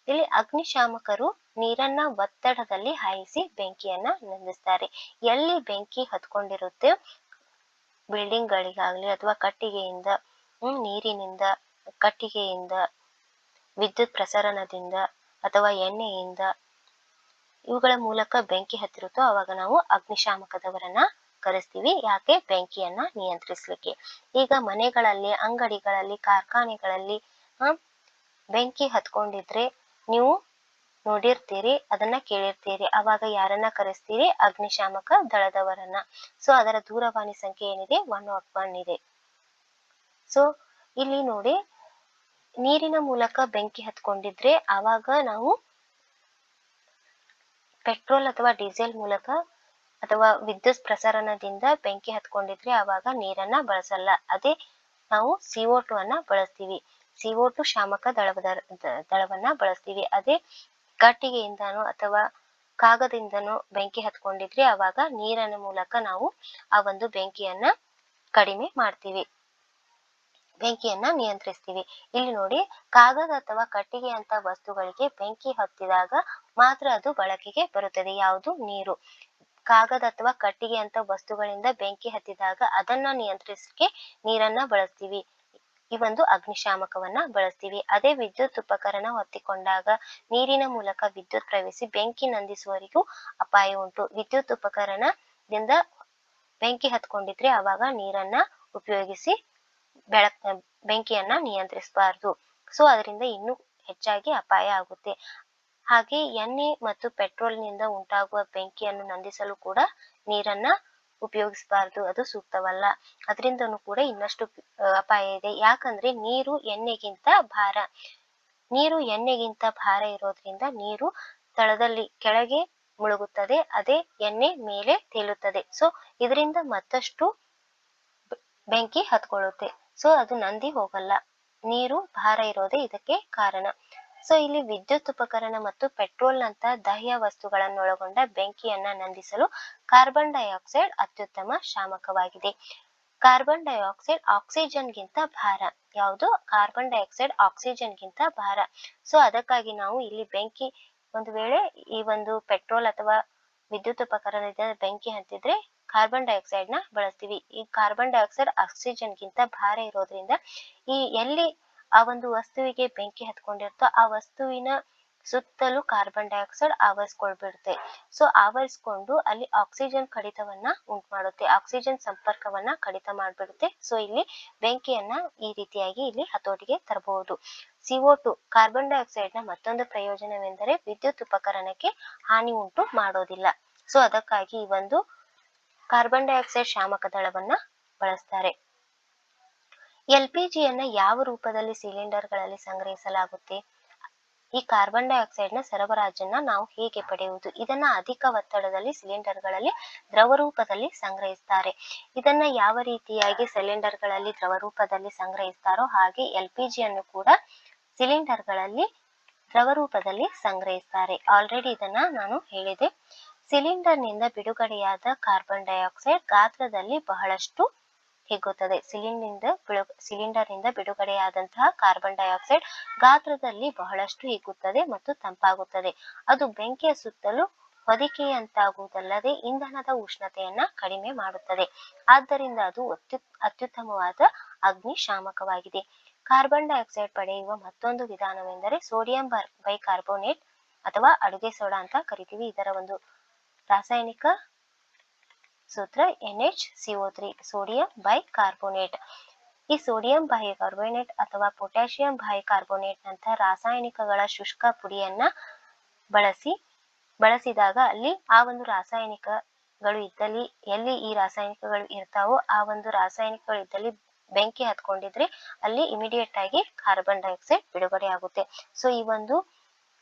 ಇಲ್ಲಿ ಅಗ್ನಿಶಾಮಕರು ನೀರನ್ನ ಒತ್ತಡದಲ್ಲಿ ಹಾಯಿಸಿ ಬೆಂಕಿಯನ್ನ ನಂದಿಸ್ತಾರೆ. ಎಲ್ಲಿ ಬೆಂಕಿ ಹತ್ಕೊಂಡಿರುತ್ತೆ, ಬಿಲ್ಡಿಂಗ್ ಗಳಿಗಾಗ್ಲಿ ಅಥವಾ ಕಟ್ಟಿಗೆಯಿಂದ, ನೀರಿನಿಂದ, ಕಟ್ಟಿಗೆಯಿಂದ, ವಿದ್ಯುತ್ ಪ್ರಸರಣದಿಂದ ಅಥವಾ ಎಣ್ಣೆಯಿಂದ ಇವುಗಳ ಮೂಲಕ ಬೆಂಕಿ ಹತ್ತಿರುತ್ತೋ ಅವಾಗ ನಾವು ಅಗ್ನಿಶಾಮಕದವರನ್ನ ಕರೆಸ್ತೀವಿ. ಯಾಕೆ? ಬೆಂಕಿಯನ್ನ ನಿಯಂತ್ರಿಸ್ಲಿಕ್ಕೆ. ಈಗ ಮನೆಗಳಲ್ಲಿ, ಅಂಗಡಿಗಳಲ್ಲಿ, ಕಾರ್ಖಾನೆಗಳಲ್ಲಿ ಬೆಂಕಿ ಹತ್ಕೊಂಡಿದ್ರೆ ನೀವು ನೋಡಿರ್ತೀರಿ, ಅದನ್ನ ಕೇಳಿರ್ತೀರಿ. ಅವಾಗ ಯಾರನ್ನ ಕರೆಸ್ತೀರಿ? ಅಗ್ನಿಶಾಮಕ ದಳದವರನ್ನ. ಸೊ ಅದರ ದೂರವಾಣಿ ಸಂಖ್ಯೆ ಏನಿದೆ? 101 ಇದೆ. ಸೊ ಇಲ್ಲಿ ನೋಡಿ, ನೀರಿನ ಮೂಲಕ ಬೆಂಕಿ ಹತ್ಕೊಂಡಿದ್ರೆ ಆವಾಗ ನಾವು ಪೆಟ್ರೋಲ್ ಅಥವಾ ಡೀಸೆಲ್ ಮೂಲಕ ಅಥವಾ ವಿದ್ಯುತ್ ಪ್ರಸರಣದಿಂದ ಬೆಂಕಿ ಹತ್ಕೊಂಡಿದ್ರೆ ಆವಾಗ ನೀರನ್ನ ಬಳಸಲ್ಲ. ಅದೇ ನಾವು CO2 ಅನ್ನ ಬಳಸ್ತೀವಿ. CO2 ಶಾಮಕ ದಳವನ್ನ ಬಳಸ್ತೀವಿ. ಅದೇ ಕಟ್ಟಿಗೆಯಿಂದನೋ ಅಥವಾ ಕಾಗದಿಂದನೋ ಬೆಂಕಿ ಹತ್ಕೊಂಡಿದ್ರೆ ಅವಾಗ ನೀರಿನ ಮೂಲಕ ನಾವು ಆ ಒಂದು ಬೆಂಕಿಯನ್ನ ಕಡಿಮೆ ಮಾಡ್ತೀವಿ, ಬೆಂಕಿಯನ್ನ ನಿಯಂತ್ರಿಸ್ತೀವಿ. ಇಲ್ಲಿ ನೋಡಿ, ಕಾಗದ ಅಥವಾ ಕಟ್ಟಿಗೆ ಅಂತ ವಸ್ತುಗಳಿಗೆ ಬೆಂಕಿ ಹತ್ತಿದಾಗ ಮಾತ್ರ ಅದು ಬಳಕೆಗೆ ಬರುತ್ತದೆ. ಯಾವುದು? ನೀರು. ಕಾಗದ ಅಥವಾ ಕಟ್ಟಿಗೆ ಅಂತ ವಸ್ತುಗಳಿಂದ ಬೆಂಕಿ ಹತ್ತಿದಾಗ ಅದನ್ನ ನಿಯಂತ್ರಿಸಕ್ಕೆ ನೀರನ್ನ ಬಳಸ್ತೀವಿ, ಈ ಒಂದು ಅಗ್ನಿಶಾಮಕವನ್ನ ಬಳಸ್ತೀವಿ. ಅದೇ ವಿದ್ಯುತ್ ಉಪಕರಣ ಹೊತ್ತಿಕೊಂಡಾಗ ನೀರಿನ ಮೂಲಕ ವಿದ್ಯುತ್ ಪ್ರವೇಶಿಸಿ ಬೆಂಕಿ ನಂದಿಸುವವರಿಗೂ ಅಪಾಯ ಉಂಟು. ವಿದ್ಯುತ್ ಉಪಕರಣದಿಂದ ಬೆಂಕಿ ಹತ್ಕೊಂಡಿದ್ರೆ ಅವಾಗ ನೀರನ್ನ ಉಪಯೋಗಿಸಿ ಬೆಂಕಿಯನ್ನ ನಿಯಂತ್ರಿಸಬಾರ್ದು. ಸೊ ಅದರಿಂದ ಇನ್ನೂ ಹೆಚ್ಚಾಗಿ ಅಪಾಯ ಆಗುತ್ತೆ. ಹಾಗೆ ಎಣ್ಣೆ ಮತ್ತು ಪೆಟ್ರೋಲ್ನಿಂದ ಉಂಟಾಗುವ ಬೆಂಕಿಯನ್ನು ನಂದಿಸಲು ಕೂಡ ನೀರನ್ನ ಉಪಯೋಗಿಸಬಾರ್ದು, ಅದು ಸೂಕ್ತವಲ್ಲ. ಅದರಿಂದನೂ ಕೂಡ ಇನ್ನಷ್ಟು ಅಪಾಯ ಇದೆ. ಯಾಕಂದ್ರೆ ನೀರು ಎಣ್ಣೆಗಿಂತ ಭಾರ ಇರೋದ್ರಿಂದ ನೀರು ತಳದಲ್ಲಿ ಕೆಳಗೆ ಮುಳುಗುತ್ತದೆ, ಅದೇ ಎಣ್ಣೆ ಮೇಲೆ ತೇಲುತ್ತದೆ. ಸೊ ಇದರಿಂದ ಮತ್ತಷ್ಟು ಬೆಂಕಿ ಹತ್ಕೊಳ್ಳುತ್ತೆ. ಸೊ ಅದು ನಂದಿ ಹೋಗಲ್ಲ. ನೀರು ಭಾರ ಇರೋದೇ ಇದಕ್ಕೆ ಕಾರಣ. ಸೊ ಇಲ್ಲಿ ವಿದ್ಯುತ್ ಉಪಕರಣ ಮತ್ತು ಪೆಟ್ರೋಲ್ ನಂತ ದಹ್ಯ ವಸ್ತುಗಳನ್ನೊಳಗೊಂಡ ಬೆಂಕಿಯನ್ನ ನಂದಿಸಲು ಕಾರ್ಬನ್ ಡೈಆಕ್ಸೈಡ್ ಅತ್ಯುತ್ತಮ ಶಾಮಕವಾಗಿದೆ. ಕಾರ್ಬನ್ ಡೈಆಕ್ಸೈಡ್ ಆಕ್ಸಿಜನ್ಗಿಂತ ಭಾರ. ಯಾವುದು? ಕಾರ್ಬನ್ ಡೈಆಕ್ಸೈಡ್ ಆಕ್ಸಿಜನ್ಗಿಂತ ಭಾರ. ಸೊ ಅದಕ್ಕಾಗಿ ನಾವು ಇಲ್ಲಿ ಬೆಂಕಿ ಒಂದು ವೇಳೆ ಈ ಒಂದು ಪೆಟ್ರೋಲ್ ಅಥವಾ ವಿದ್ಯುತ್ ಉಪಕರಣದಿಂದ ಬೆಂಕಿ ಹತ್ತಿದ್ರೆ ಕಾರ್ಬನ್ ಡೈಆಕ್ಸೈಡ್ ನ ಬಳಸ್ತೀವಿ. ಈ ಕಾರ್ಬನ್ ಡೈಆಕ್ಸೈಡ್ ಆಕ್ಸಿಜನ್ಗಿಂತ ಭಾರ ಇರೋದ್ರಿಂದ ಎಲ್ಲಿ ಆ ಒಂದು ವಸ್ತುವಿಗೆ ಬೆಂಕಿ ಹತ್ಕೊಂಡಿರುತ್ತೋ ಆ ವಸ್ತುವಿನ ಸುತ್ತಲೂ ಕಾರ್ಬನ್ ಡೈಆಕ್ಸೈಡ್ ಆವರಿಸ್ಕೊಳ್ಬಿಡುತ್ತೆ. ಸೊ ಆವರಿಸ್ಕೊಂಡು ಅಲ್ಲಿ ಆಕ್ಸಿಜನ್ ಕಡಿತವನ್ನ ಉಂಟು ಮಾಡುತ್ತೆ, ಆಕ್ಸಿಜನ್ ಸಂಪರ್ಕವನ್ನ ಕಡಿತ ಮಾಡ್ಬಿಡುತ್ತೆ. ಸೊ ಇಲ್ಲಿ ಬೆಂಕಿಯನ್ನ ಈ ರೀತಿಯಾಗಿ ಇಲ್ಲಿ ಹತೋಟಿಗೆ ತರಬಹುದು. CO2 ಕಾರ್ಬನ್ ಡೈಆಕ್ಸೈಡ್ ನ ಮತ್ತೊಂದು ಪ್ರಯೋಜನವೆಂದರೆ ವಿದ್ಯುತ್ ಉಪಕರಣಕ್ಕೆ ಹಾನಿ ಉಂಟು ಮಾಡೋದಿಲ್ಲ. ಸೊ ಅದಕ್ಕಾಗಿ ಈ ಒಂದು ಕಾರ್ಬನ್ ಡೈಆಕ್ಸೈಡ್ ಶಾಮಕ ದಳವನ್ನ ಬಳಸ್ತಾರೆ. LPGಯನ್ನ ಯಾವ ರೂಪದಲ್ಲಿ ಸಿಲಿಂಡರ್ಗಳಲ್ಲಿ ಸಂಗ್ರಹಿಸಲಾಗುತ್ತೆ? ಈ ಕಾರ್ಬನ್ ಡೈಆಕ್ಸೈಡ್ ನ ಸರಬರಾಜನ್ನ ನಾವು ಹೇಗೆ ಪಡೆಯುವುದು? ಇದನ್ನ ಅಧಿಕ ಒತ್ತಡದಲ್ಲಿ ಸಿಲಿಂಡರ್ಗಳಲ್ಲಿ ದ್ರವ ರೂಪದಲ್ಲಿ ಸಂಗ್ರಹಿಸ್ತಾರೆ. ಇದನ್ನ ಯಾವ ರೀತಿಯಾಗಿ ಸಿಲಿಂಡರ್ಗಳಲ್ಲಿ ದ್ರವ ರೂಪದಲ್ಲಿ ಸಂಗ್ರಹಿಸ್ತಾರೋ ಹಾಗೆ LPGಯನ್ನು ಕೂಡ ಸಿಲಿಂಡರ್ಗಳಲ್ಲಿ ದ್ರವ ರೂಪದಲ್ಲಿ ಸಂಗ್ರಹಿಸ್ತಾರೆ. ಆಲ್ರೆಡಿ ಇದನ್ನ ನಾನು ಹೇಳಿದೆ. ಸಿಲಿಂಡರ್ನಿಂದ ಬಿಡುಗಡೆಯಾದ ಕಾರ್ಬನ್ ಡೈಆಕ್ಸೈಡ್ ಗಾತ್ರದಲ್ಲಿ ಬಹಳಷ್ಟು ಹಿಗ್ಗುತ್ತದೆ. ಸಿಲಿಂಡರ್ನಿಂದ ಬಿಡುಗಡೆಯಾದಂತಹ ಕಾರ್ಬನ್ ಡೈಆಕ್ಸೈಡ್ ಗಾತ್ರದಲ್ಲಿ ಬಹಳಷ್ಟು ಹಿಗ್ಗುತ್ತದೆ ಮತ್ತು ತಂಪಾಗುತ್ತದೆ. ಅದು ಬೆಂಕಿಯ ಸುತ್ತಲೂ ಹೊದಿಕೆಯಂತಾಗುವುದಲ್ಲದೆ ಇಂಧನದ ಉಷ್ಣತೆಯನ್ನ ಕಡಿಮೆ ಮಾಡುತ್ತದೆ. ಆದ್ದರಿಂದ ಅದು ಅತ್ಯುತ್ತಮವಾದ ಅಗ್ನಿಶಾಮಕವಾಗಿದೆ. ಕಾರ್ಬನ್ ಡೈಆಕ್ಸೈಡ್ ಪಡೆಯುವ ಮತ್ತೊಂದು ವಿಧಾನವೆಂದರೆ ಸೋಡಿಯಂ ಬೈಕಾರ್ಬೋನೇಟ್ ಅಥವಾ ಅಡುಗೆ ಸೋಡಾ ಅಂತ ಕರಿತೀವಿ. ಇದರ ಒಂದು ರಾಸಾಯನಿಕ ಸೂತ್ರ NHCO3 ಸೋಡಿಯಂ ಬೈಕಾರ್ಬೋನೇಟ್. ಈ ಸೋಡಿಯಂ ಬೈಕಾರ್ಬೋನೇಟ್ ಅಥವಾ ಪೊಟ್ಯಾಷಿಯಂ ಬೈಕಾರ್ಬೋನೇಟ್ ನಂತಹ ರಾಸಾಯನಿಕಗಳ ಶುಷ್ಕ ಪುಡಿಯನ್ನ ಬಳಸಿದಾಗ ಅಲ್ಲಿ ಆ ಒಂದು ರಾಸಾಯನಿಕಗಳು ಇದ್ದಲ್ಲಿ, ಎಲ್ಲಿ ಈ ರಾಸಾಯನಿಕಗಳು ಇರ್ತಾವೋ ಆ ಒಂದು ರಾಸಾಯನಿಕಗಳು ಇದ್ದಲ್ಲಿ ಬೆಂಕಿ ಹತ್ಕೊಂಡಿದ್ರೆ ಅಲ್ಲಿ ಇಮಿಡಿಯೇಟ್ ಆಗಿ ಕಾರ್ಬನ್ ಡೈಆಕ್ಸೈಡ್ ಬಿಡುಗಡೆ ಆಗುತ್ತೆ. ಸೊ ಈ ಒಂದು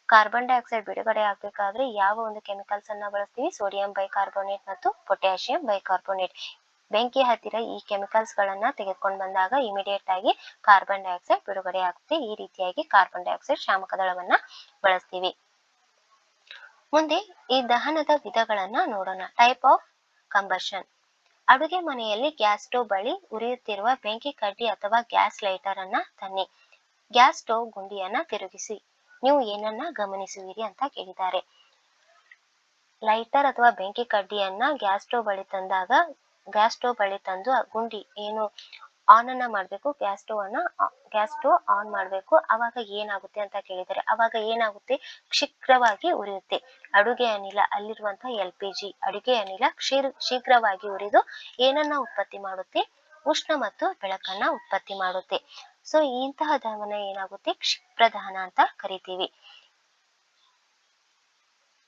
ಕಾರ್ಬನ್ ಡೈಆಕ್ಸೈಡ್ ಬಿಡುಗಡೆ ಆಗ್ಬೇಕಾದ್ರೆ ಯಾವ ಒಂದು ಕೆಮಿಕಲ್ಸ್ ಅನ್ನ ಬಳಸ್ತೀವಿ? ಸೋಡಿಯಂ ಬೈಕಾರ್ಬೋನೇಟ್ ಮತ್ತು ಪೊಟ್ಯಾಷಿಯಂ ಬೈಕಾರ್ಬೋನೇಟ್. ಬೆಂಕಿ ಹತ್ತಿರ ಈ ಕೆಮಿಕಲ್ಸ್ ಗಳನ್ನ ತೆಗೆದುಕೊಂಡು ಬಂದಾಗ ಇಮಿಡಿಯೇಟ್ ಆಗಿ ಕಾರ್ಬನ್ ಡೈಆಕ್ಸೈಡ್ ಬಿಡುಗಡೆ ಆಗುತ್ತೆ. ಈ ರೀತಿಯಾಗಿ ಕಾರ್ಬನ್ ಡೈಆಕ್ಸೈಡ್ ಶಾಮಕ ದಳವನ್ನ ಬಳಸ್ತೀವಿ. ಮುಂದೆ ಈ ದಹನದ ವಿಧಗಳನ್ನ ನೋಡೋಣ. Type of combustion. ಅಡುಗೆ ಮನೆಯಲ್ಲಿ ಗ್ಯಾಸ್ ಸ್ಟೋವ್ ಬಳಿ ಉರಿಯುತ್ತಿರುವ ಬೆಂಕಿ ಕಡ್ಡಿ ಅಥವಾ ಗ್ಯಾಸ್ ಲೈಟರ್ ಅನ್ನ ತನ್ನಿ. ಗ್ಯಾಸ್ ಸ್ಟೋವ್ ಗುಂಡಿಯನ್ನ ತಿರುಗಿಸಿ. ನೀವು ಏನನ್ನ ಗಮನಿಸುವಿರಿ ಅಂತ ಕೇಳಿದ್ದಾರೆ. ಲೈಟರ್ ಅಥವಾ ಬೆಂಕಿ ಕಡ್ಡಿಯನ್ನ ಗ್ಯಾಸ್ ಸ್ಟೋವ್ ಬಳಿ ತಂದು ಗುಂಡಿ ಏನು ಆನ್ ಅನ್ನ ಮಾಡ್ಬೇಕು. ಗ್ಯಾಸ್ ಸ್ಟೋವ್ ಆನ್ ಮಾಡ್ಬೇಕು. ಅವಾಗ ಏನಾಗುತ್ತೆ ಅಂತ ಕೇಳಿದರೆ, ಅವಾಗ ಏನಾಗುತ್ತೆ? ಶೀಘ್ರವಾಗಿ ಉರಿಯುತ್ತೆ. ಅಡುಗೆ ಅನಿಲ, ಅಲ್ಲಿರುವಂತಹ LPG ಅಡುಗೆ ಅನಿಲ ಶೀಘ್ರವಾಗಿ ಉರಿದು ಏನನ್ನ ಉತ್ಪತ್ತಿ ಮಾಡುತ್ತೆ? ಉಷ್ಣ ಮತ್ತು ಬೆಳಕನ್ನ ಉತ್ಪತ್ತಿ ಮಾಡುತ್ತೆ. ಸೊ ಇಂತಹ ದಹನ ಏನಾಗುತ್ತೆ? ಕ್ಷಿಪ್ರ ದಹನ ಅಂತ ಕರಿತೀವಿ.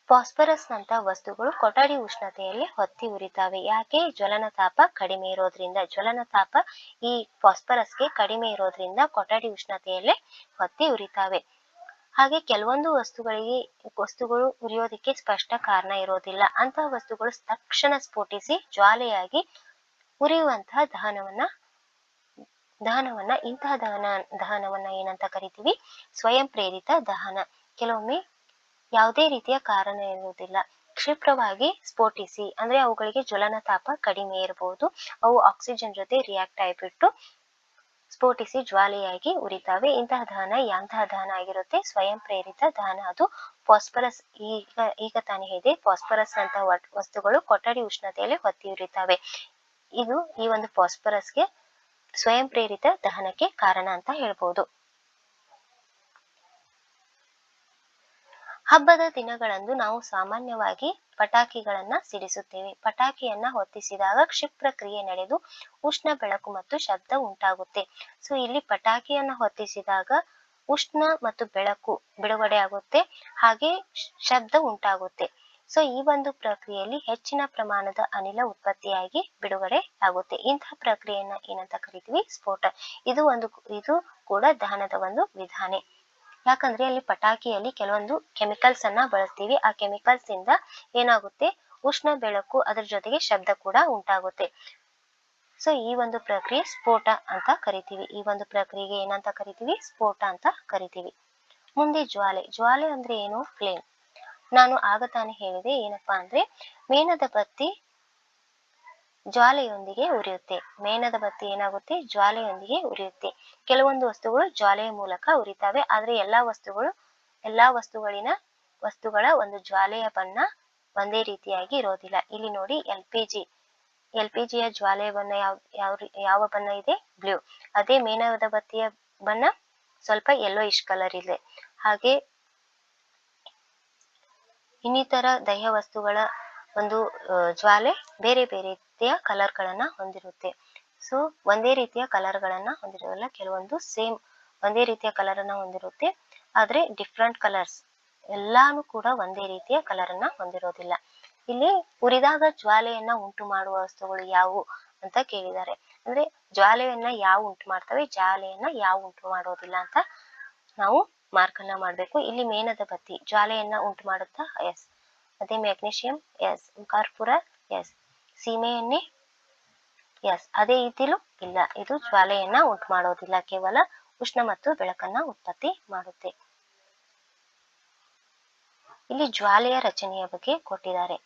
ಫಾಸ್ಫರಸ್ ನಂತ ವಸ್ತುಗಳು ಕೊಠಡಿ ಉಷ್ಣತೆಯಲ್ಲಿ ಹೊತ್ತಿ ಉರಿತಾವೆ. ಯಾಕೆ? ಜ್ವಲನ ತಾಪ ಕಡಿಮೆ ಇರೋದ್ರಿಂದ. ಈ ಫಾಸ್ಫರಸ್ಗೆ ಕಡಿಮೆ ಇರೋದ್ರಿಂದ ಕೊಠಡಿ ಉಷ್ಣತೆಯಲ್ಲೇ ಹೊತ್ತಿ ಉರಿತಾವೆ. ಹಾಗೆ ಕೆಲವೊಂದು ವಸ್ತುಗಳು ಉರಿಯೋದಕ್ಕೆ ಸ್ಪಷ್ಟ ಕಾರಣ ಇರೋದಿಲ್ಲ. ಅಂತಹ ವಸ್ತುಗಳು ತಕ್ಷಣ ಸ್ಫೋಟಿಸಿ ಜ್ವಾಲೆಯಾಗಿ ಉರಿಯುವಂತಹ ಇಂತಹ ದಹನವನ್ನ ಏನಂತ ಕರಿತೀವಿ? ಸ್ವಯಂ ಪ್ರೇರಿತ ದಹನ. ಕೆಲವೊಮ್ಮೆ ಯಾವುದೇ ರೀತಿಯ ಕಾರಣ ಇರುವುದಿಲ್ಲ, ಕ್ಷಿಪ್ರವಾಗಿ ಸ್ಫೋಟಿಸಿ, ಅಂದ್ರೆ ಅವುಗಳಿಗೆ ಜ್ವಲನ ತಾಪ ಕಡಿಮೆ ಇರಬಹುದು, ಅವು ಆಕ್ಸಿಜನ್ ಜೊತೆ ರಿಯಾಕ್ಟ್ ಆಗಿಬಿಟ್ಟು ಸ್ಫೋಟಿಸಿ ಜ್ವಾಲೆಯಾಗಿ ಉರಿತಾವೆ. ಇಂತಹ ದಹನ ಯಾಂತಹ ದಹನ ಆಗಿರುತ್ತೆ? ಸ್ವಯಂ ಪ್ರೇರಿತ ದಹನ. ಅದು ಫಾಸ್ಫರಸ್, ಈಗ ತಾನೇ ಹೇಳಿದೆ, ಫಾಸ್ಫರಸ್ ಅಂತ ವಸ್ತುಗಳು ಕೊಠಡಿ ಉಷ್ಣತೆಯಲ್ಲಿ ಹೊತ್ತಿ ಉರಿತಾವೆ. ಇದು ಈ ಒಂದು ಫಾಸ್ಫರಸ್ಗೆ ಸ್ವಯಂ ಪ್ರೇರಿತ ದಹನಕ್ಕೆ ಕಾರಣ ಅಂತ ಹೇಳ್ಬೋದು. ಹಬ್ಬದ ದಿನಗಳಂದು ನಾವು ಸಾಮಾನ್ಯವಾಗಿ ಪಟಾಕಿಗಳನ್ನ ಸಿಡಿಸುತ್ತೇವೆ. ಪಟಾಕಿಯನ್ನ ಹೊತ್ತಿಸಿದಾಗ ಕ್ಷಿಪ್ರ ಕ್ರಿಯೆ ನಡೆದು ಉಷ್ಣ ಬೆಳಕು ಮತ್ತು ಶಬ್ದ ಉಂಟಾಗುತ್ತೆ. ಸೊ ಇಲ್ಲಿ ಪಟಾಕಿಯನ್ನ ಹೊತ್ತಿಸಿದಾಗ ಉಷ್ಣ ಮತ್ತು ಬೆಳಕು ಬಿಡುಗಡೆ ಆಗುತ್ತೆ, ಹಾಗೆ ಶಬ್ದ ಉಂಟಾಗುತ್ತೆ. ಸೊ ಈ ಒಂದು ಪ್ರಕ್ರಿಯೆಯಲ್ಲಿ ಹೆಚ್ಚಿನ ಪ್ರಮಾಣದ ಅನಿಲ ಉತ್ಪತ್ತಿಯಾಗಿ ಬಿಡುಗಡೆ ಆಗುತ್ತೆ. ಇಂತಹ ಪ್ರಕ್ರಿಯೆಯನ್ನ ಏನಂತ ಕರಿತೀವಿ? ಸ್ಫೋಟ. ಇದು ಕೂಡ ದಹನದ ಒಂದು ವಿಧಾನ. ಯಾಕಂದ್ರೆ ಅಲ್ಲಿ ಪಟಾಕಿಯಲ್ಲಿ ಕೆಲವೊಂದು ಕೆಮಿಕಲ್ಸ್ ಅನ್ನ ಬಳಸ್ತೀವಿ. ಆ ಕೆಮಿಕಲ್ಸ್ ಇಂದ ಏನಾಗುತ್ತೆ? ಉಷ್ಣ ಬೆಳಕು, ಅದರ ಜೊತೆಗೆ ಶಬ್ದ ಕೂಡ ಉಂಟಾಗುತ್ತೆ. ಸೊ ಈ ಒಂದು ಪ್ರಕ್ರಿಯೆ ಸ್ಫೋಟ ಅಂತ ಕರಿತೀವಿ. ಈ ಒಂದು ಪ್ರಕ್ರಿಯೆಗೆ ಏನಂತ ಕರಿತೀವಿ? ಸ್ಫೋಟ ಅಂತ ಕರಿತೀವಿ. ಮುಂದೆ ಜ್ವಾಲೆ ಅಂದ್ರೆ ಏನು? ಫ್ಲೇಮ್. ನಾನು ಆಗ ತಾನೇ ಹೇಳಿದೆ, ಏನಪ್ಪಾ ಅಂದ್ರೆ ಮೇಣದ ಬತ್ತಿ ಜ್ವಾಲೆಯೊಂದಿಗೆ ಉರಿಯುತ್ತೆ. ಮೇಣದ ಬತ್ತಿ ಏನಾಗುತ್ತೆ? ಜ್ವಾಲೆಯೊಂದಿಗೆ ಉರಿಯುತ್ತೆ. ಕೆಲವೊಂದು ವಸ್ತುಗಳು ಜ್ವಾಲೆಯ ಮೂಲಕ ಉರಿತಾವೆ, ಆದ್ರೆ ಎಲ್ಲಾ ವಸ್ತುಗಳ ಒಂದು ಜ್ವಾಲೆಯ ಬಣ್ಣ ಒಂದೇ ರೀತಿಯಾಗಿ ಇರೋದಿಲ್ಲ. ಇಲ್ಲಿ ನೋಡಿ, LPGಯ ಜ್ವಾಲೆಯ ಬಣ್ಣ ಯಾವ ಬಣ್ಣ ಇದೆ? ಬ್ಲೂ. ಅದೇ ಮೇಣದ ಬತ್ತಿಯ ಬಣ್ಣ ಸ್ವಲ್ಪ ಯೆಲ್ಲೋಯಿಶ್ ಕಲರ್ ಇದೆ. ಹಾಗೆ ಇನ್ನಿತರ ದಹ್ಯ ವಸ್ತುಗಳ ಒಂದು ಜ್ವಾಲೆ ಬೇರೆ ಬೇರೆ ರೀತಿಯ ಕಲರ್ ಗಳನ್ನ ಹೊಂದಿರುತ್ತೆ. ಸೊ ಒಂದೇ ರೀತಿಯ ಕಲರ್ ಗಳನ್ನ ಹೊಂದಿರೋಲ್ಲ. ಕೆಲವೊಂದು ಸೇಮ್ ಒಂದೇ ರೀತಿಯ ಕಲರ್ ಅನ್ನ ಹೊಂದಿರುತ್ತೆ, ಆದ್ರೆ ಡಿಫ್ರೆಂಟ್ ಕಲರ್ಸ್ ಎಲ್ಲಾನು ಕೂಡ ಒಂದೇ ರೀತಿಯ ಕಲರ್ ಅನ್ನ ಹೊಂದಿರೋದಿಲ್ಲ. ಇಲ್ಲಿ ಉರಿದಾಗ ಜ್ವಾಲೆಯನ್ನ ಉಂಟು ಮಾಡುವ ವಸ್ತುಗಳು ಯಾವುವು ಅಂತ ಕೇಳಿದ್ದಾರೆ. ಅಂದ್ರೆ ಜ್ವಾಲೆಯನ್ನ ಯಾವ ಉಂಟು ಮಾಡ್ತವೆ, ಜ್ವಾಲೆಯನ್ನ ಯಾವ ಉಂಟು ಮಾಡೋದಿಲ್ಲ ಅಂತ ನಾವು ಮಾರ್ಕ್ ಅನ್ನ ಮಾಡಬೇಕು. ಇಲ್ಲಿ ಮೇಣದ ಬತ್ತಿ ಜ್ವಾಲೆಯನ್ನ ಉಂಟು ಮಾಡುತ್ತಾ, ಎಸ್. ಅದೇ ಮ್ಯಾಗ್ನೀಷಿಯಂ, ಎಸ್. ಕರ್ಪೂರ, ಎಸ್. ಸೀಮೆ ಎಣ್ಣೆ, ಎಸ್. ಅದೇ ಇದ್ದಿಲು, ಇಲ್ಲ, ಇದು ಜ್ವಾಲೆಯನ್ನ ಉಂಟು ಮಾಡೋದಿಲ್ಲ, ಕೇವಲ ಉಷ್ಣ ಮತ್ತು ಬೆಳಕನ್ನ ಉತ್ಪತ್ತಿ ಮಾಡುತ್ತೆ. ಇಲ್ಲಿ ಜ್ವಾಲೆಯ ರಚನೆಯ ಬಗ್ಗೆ ಕೊಟ್ಟಿದ್ದಾರೆ.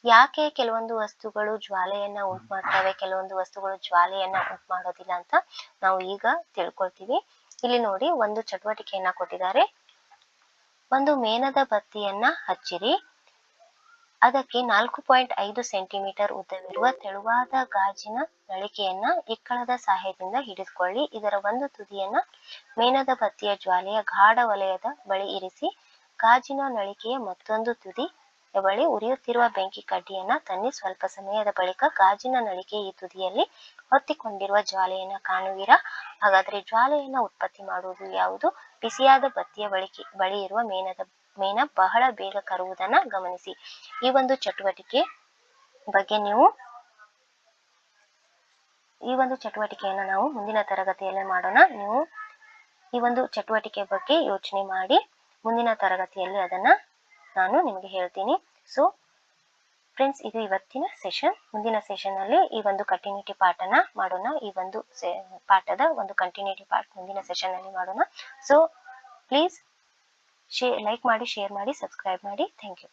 ಯಾಕೆ ಕೆಲವೊಂದು ವಸ್ತುಗಳು ಜ್ವಾಲೆಯನ್ನ ಉಂಟು ಮಾಡ್ತವೆ, ಕೆಲವೊಂದು ವಸ್ತುಗಳು ಜ್ವಾಲೆಯನ್ನ ಉಂಟು ಮಾಡೋದಿಲ್ಲ ಅಂತ ನಾವು ಈಗ ತಿಳ್ಕೊಳ್ತೀವಿ. ಇಲ್ಲಿ ನೋಡಿ, ಒಂದು ಚಟುವಟಿಕೆಯನ್ನ ಕೊಟ್ಟಿದ್ದಾರೆ. ಒಂದು ಮೇಣದ ಬತ್ತಿಯನ್ನ ಹಚ್ಚಿರಿ. ಅದಕ್ಕೆ 4.5 ಸೆಂಟಿಮೀಟರ್ ಉದ್ದವಿರುವ ತೆಳುವಾದ ಗಾಜಿನ ನಳಿಕೆಯನ್ನ ಇಕ್ಕಳದ ಸಹಾಯದಿಂದ ಹಿಡಿದುಕೊಳ್ಳಿ. ಇದರ ಒಂದು ತುದಿಯನ್ನ ಮೇಣದ ಬತ್ತಿಯ ಜ್ವಾಲೆಯ ಗಾಢ ವಲಯದ ಬಳಿ ಇರಿಸಿ. ಗಾಜಿನ ನಳಿಕೆಯ ಮತ್ತೊಂದು ತುದಿ ಬಳಿ ಉರಿಯುತ್ತಿರುವ ಬೆಂಕಿ ಕಡ್ಡಿಯನ್ನ ತನ್ನಿ. ಸ್ವಲ್ಪ ಸಮಯದ ಬಳಿಕ ಗಾಜಿನ ನಳಿಕೆ ಈ ತುದಿಯಲ್ಲಿ ಹೊತ್ತಿಕೊಂಡಿರುವ ಜ್ವಾಲೆಯನ್ನ ಕಾಣುವಿರಾ? ಹಾಗಾದ್ರೆ ಜ್ವಾಲೆಯನ್ನ ಉತ್ಪತ್ತಿ ಮಾಡುವುದು ಯಾವುದು? ಬಿಸಿಯಾದ ಬತ್ತಿಯ ಬಳಿ ಇರುವ ಮೇಣ ಬಹಳ ಬೇಗ ಕರುವುದನ್ನ ಗಮನಿಸಿ. ಈ ಒಂದು ಚಟುವಟಿಕೆ ಬಗ್ಗೆ ಈ ಒಂದು ಚಟುವಟಿಕೆಯನ್ನು ನಾವು ಮುಂದಿನ ತರಗತಿಯಲ್ಲಿ ಮಾಡೋಣ. ನೀವು ಈ ಒಂದು ಚಟುವಟಿಕೆ ಬಗ್ಗೆ ಯೋಚನೆ ಮಾಡಿ ಮುಂದಿನ ತರಗತಿಯಲ್ಲಿ ಅದನ್ನ ನಾನು ನಿಮಗೆ ಹೇಳ್ತೀನಿ. ಸೊ ಫ್ರೆಂಡ್ಸ್, ಇದು ಇವತ್ತಿನ ಸೆಷನ್. ಮುಂದಿನ ಸೆಷನ್ ಅಲ್ಲಿ ಈ ಒಂದು ಕಂಟಿನ್ಯೂಟಿ ಪಾರ್ಟ್ ಅನ್ನ ಮಾಡೋಣ. ಈ ಒಂದು ಪಾಠದ ಒಂದು ಕಂಟಿನ್ಯೂಟಿ ಪಾರ್ಟ್ ಮುಂದಿನ ಸೆಷನ್ ಅಲ್ಲಿ ಮಾಡೋಣ. ಸೊ ಪ್ಲೀಸ್ ಲೈಕ್ ಮಾಡಿ, ಶೇರ್ ಮಾಡಿ, ಸಬ್ಸ್ಕ್ರೈಬ್ ಮಾಡಿ. Thank you.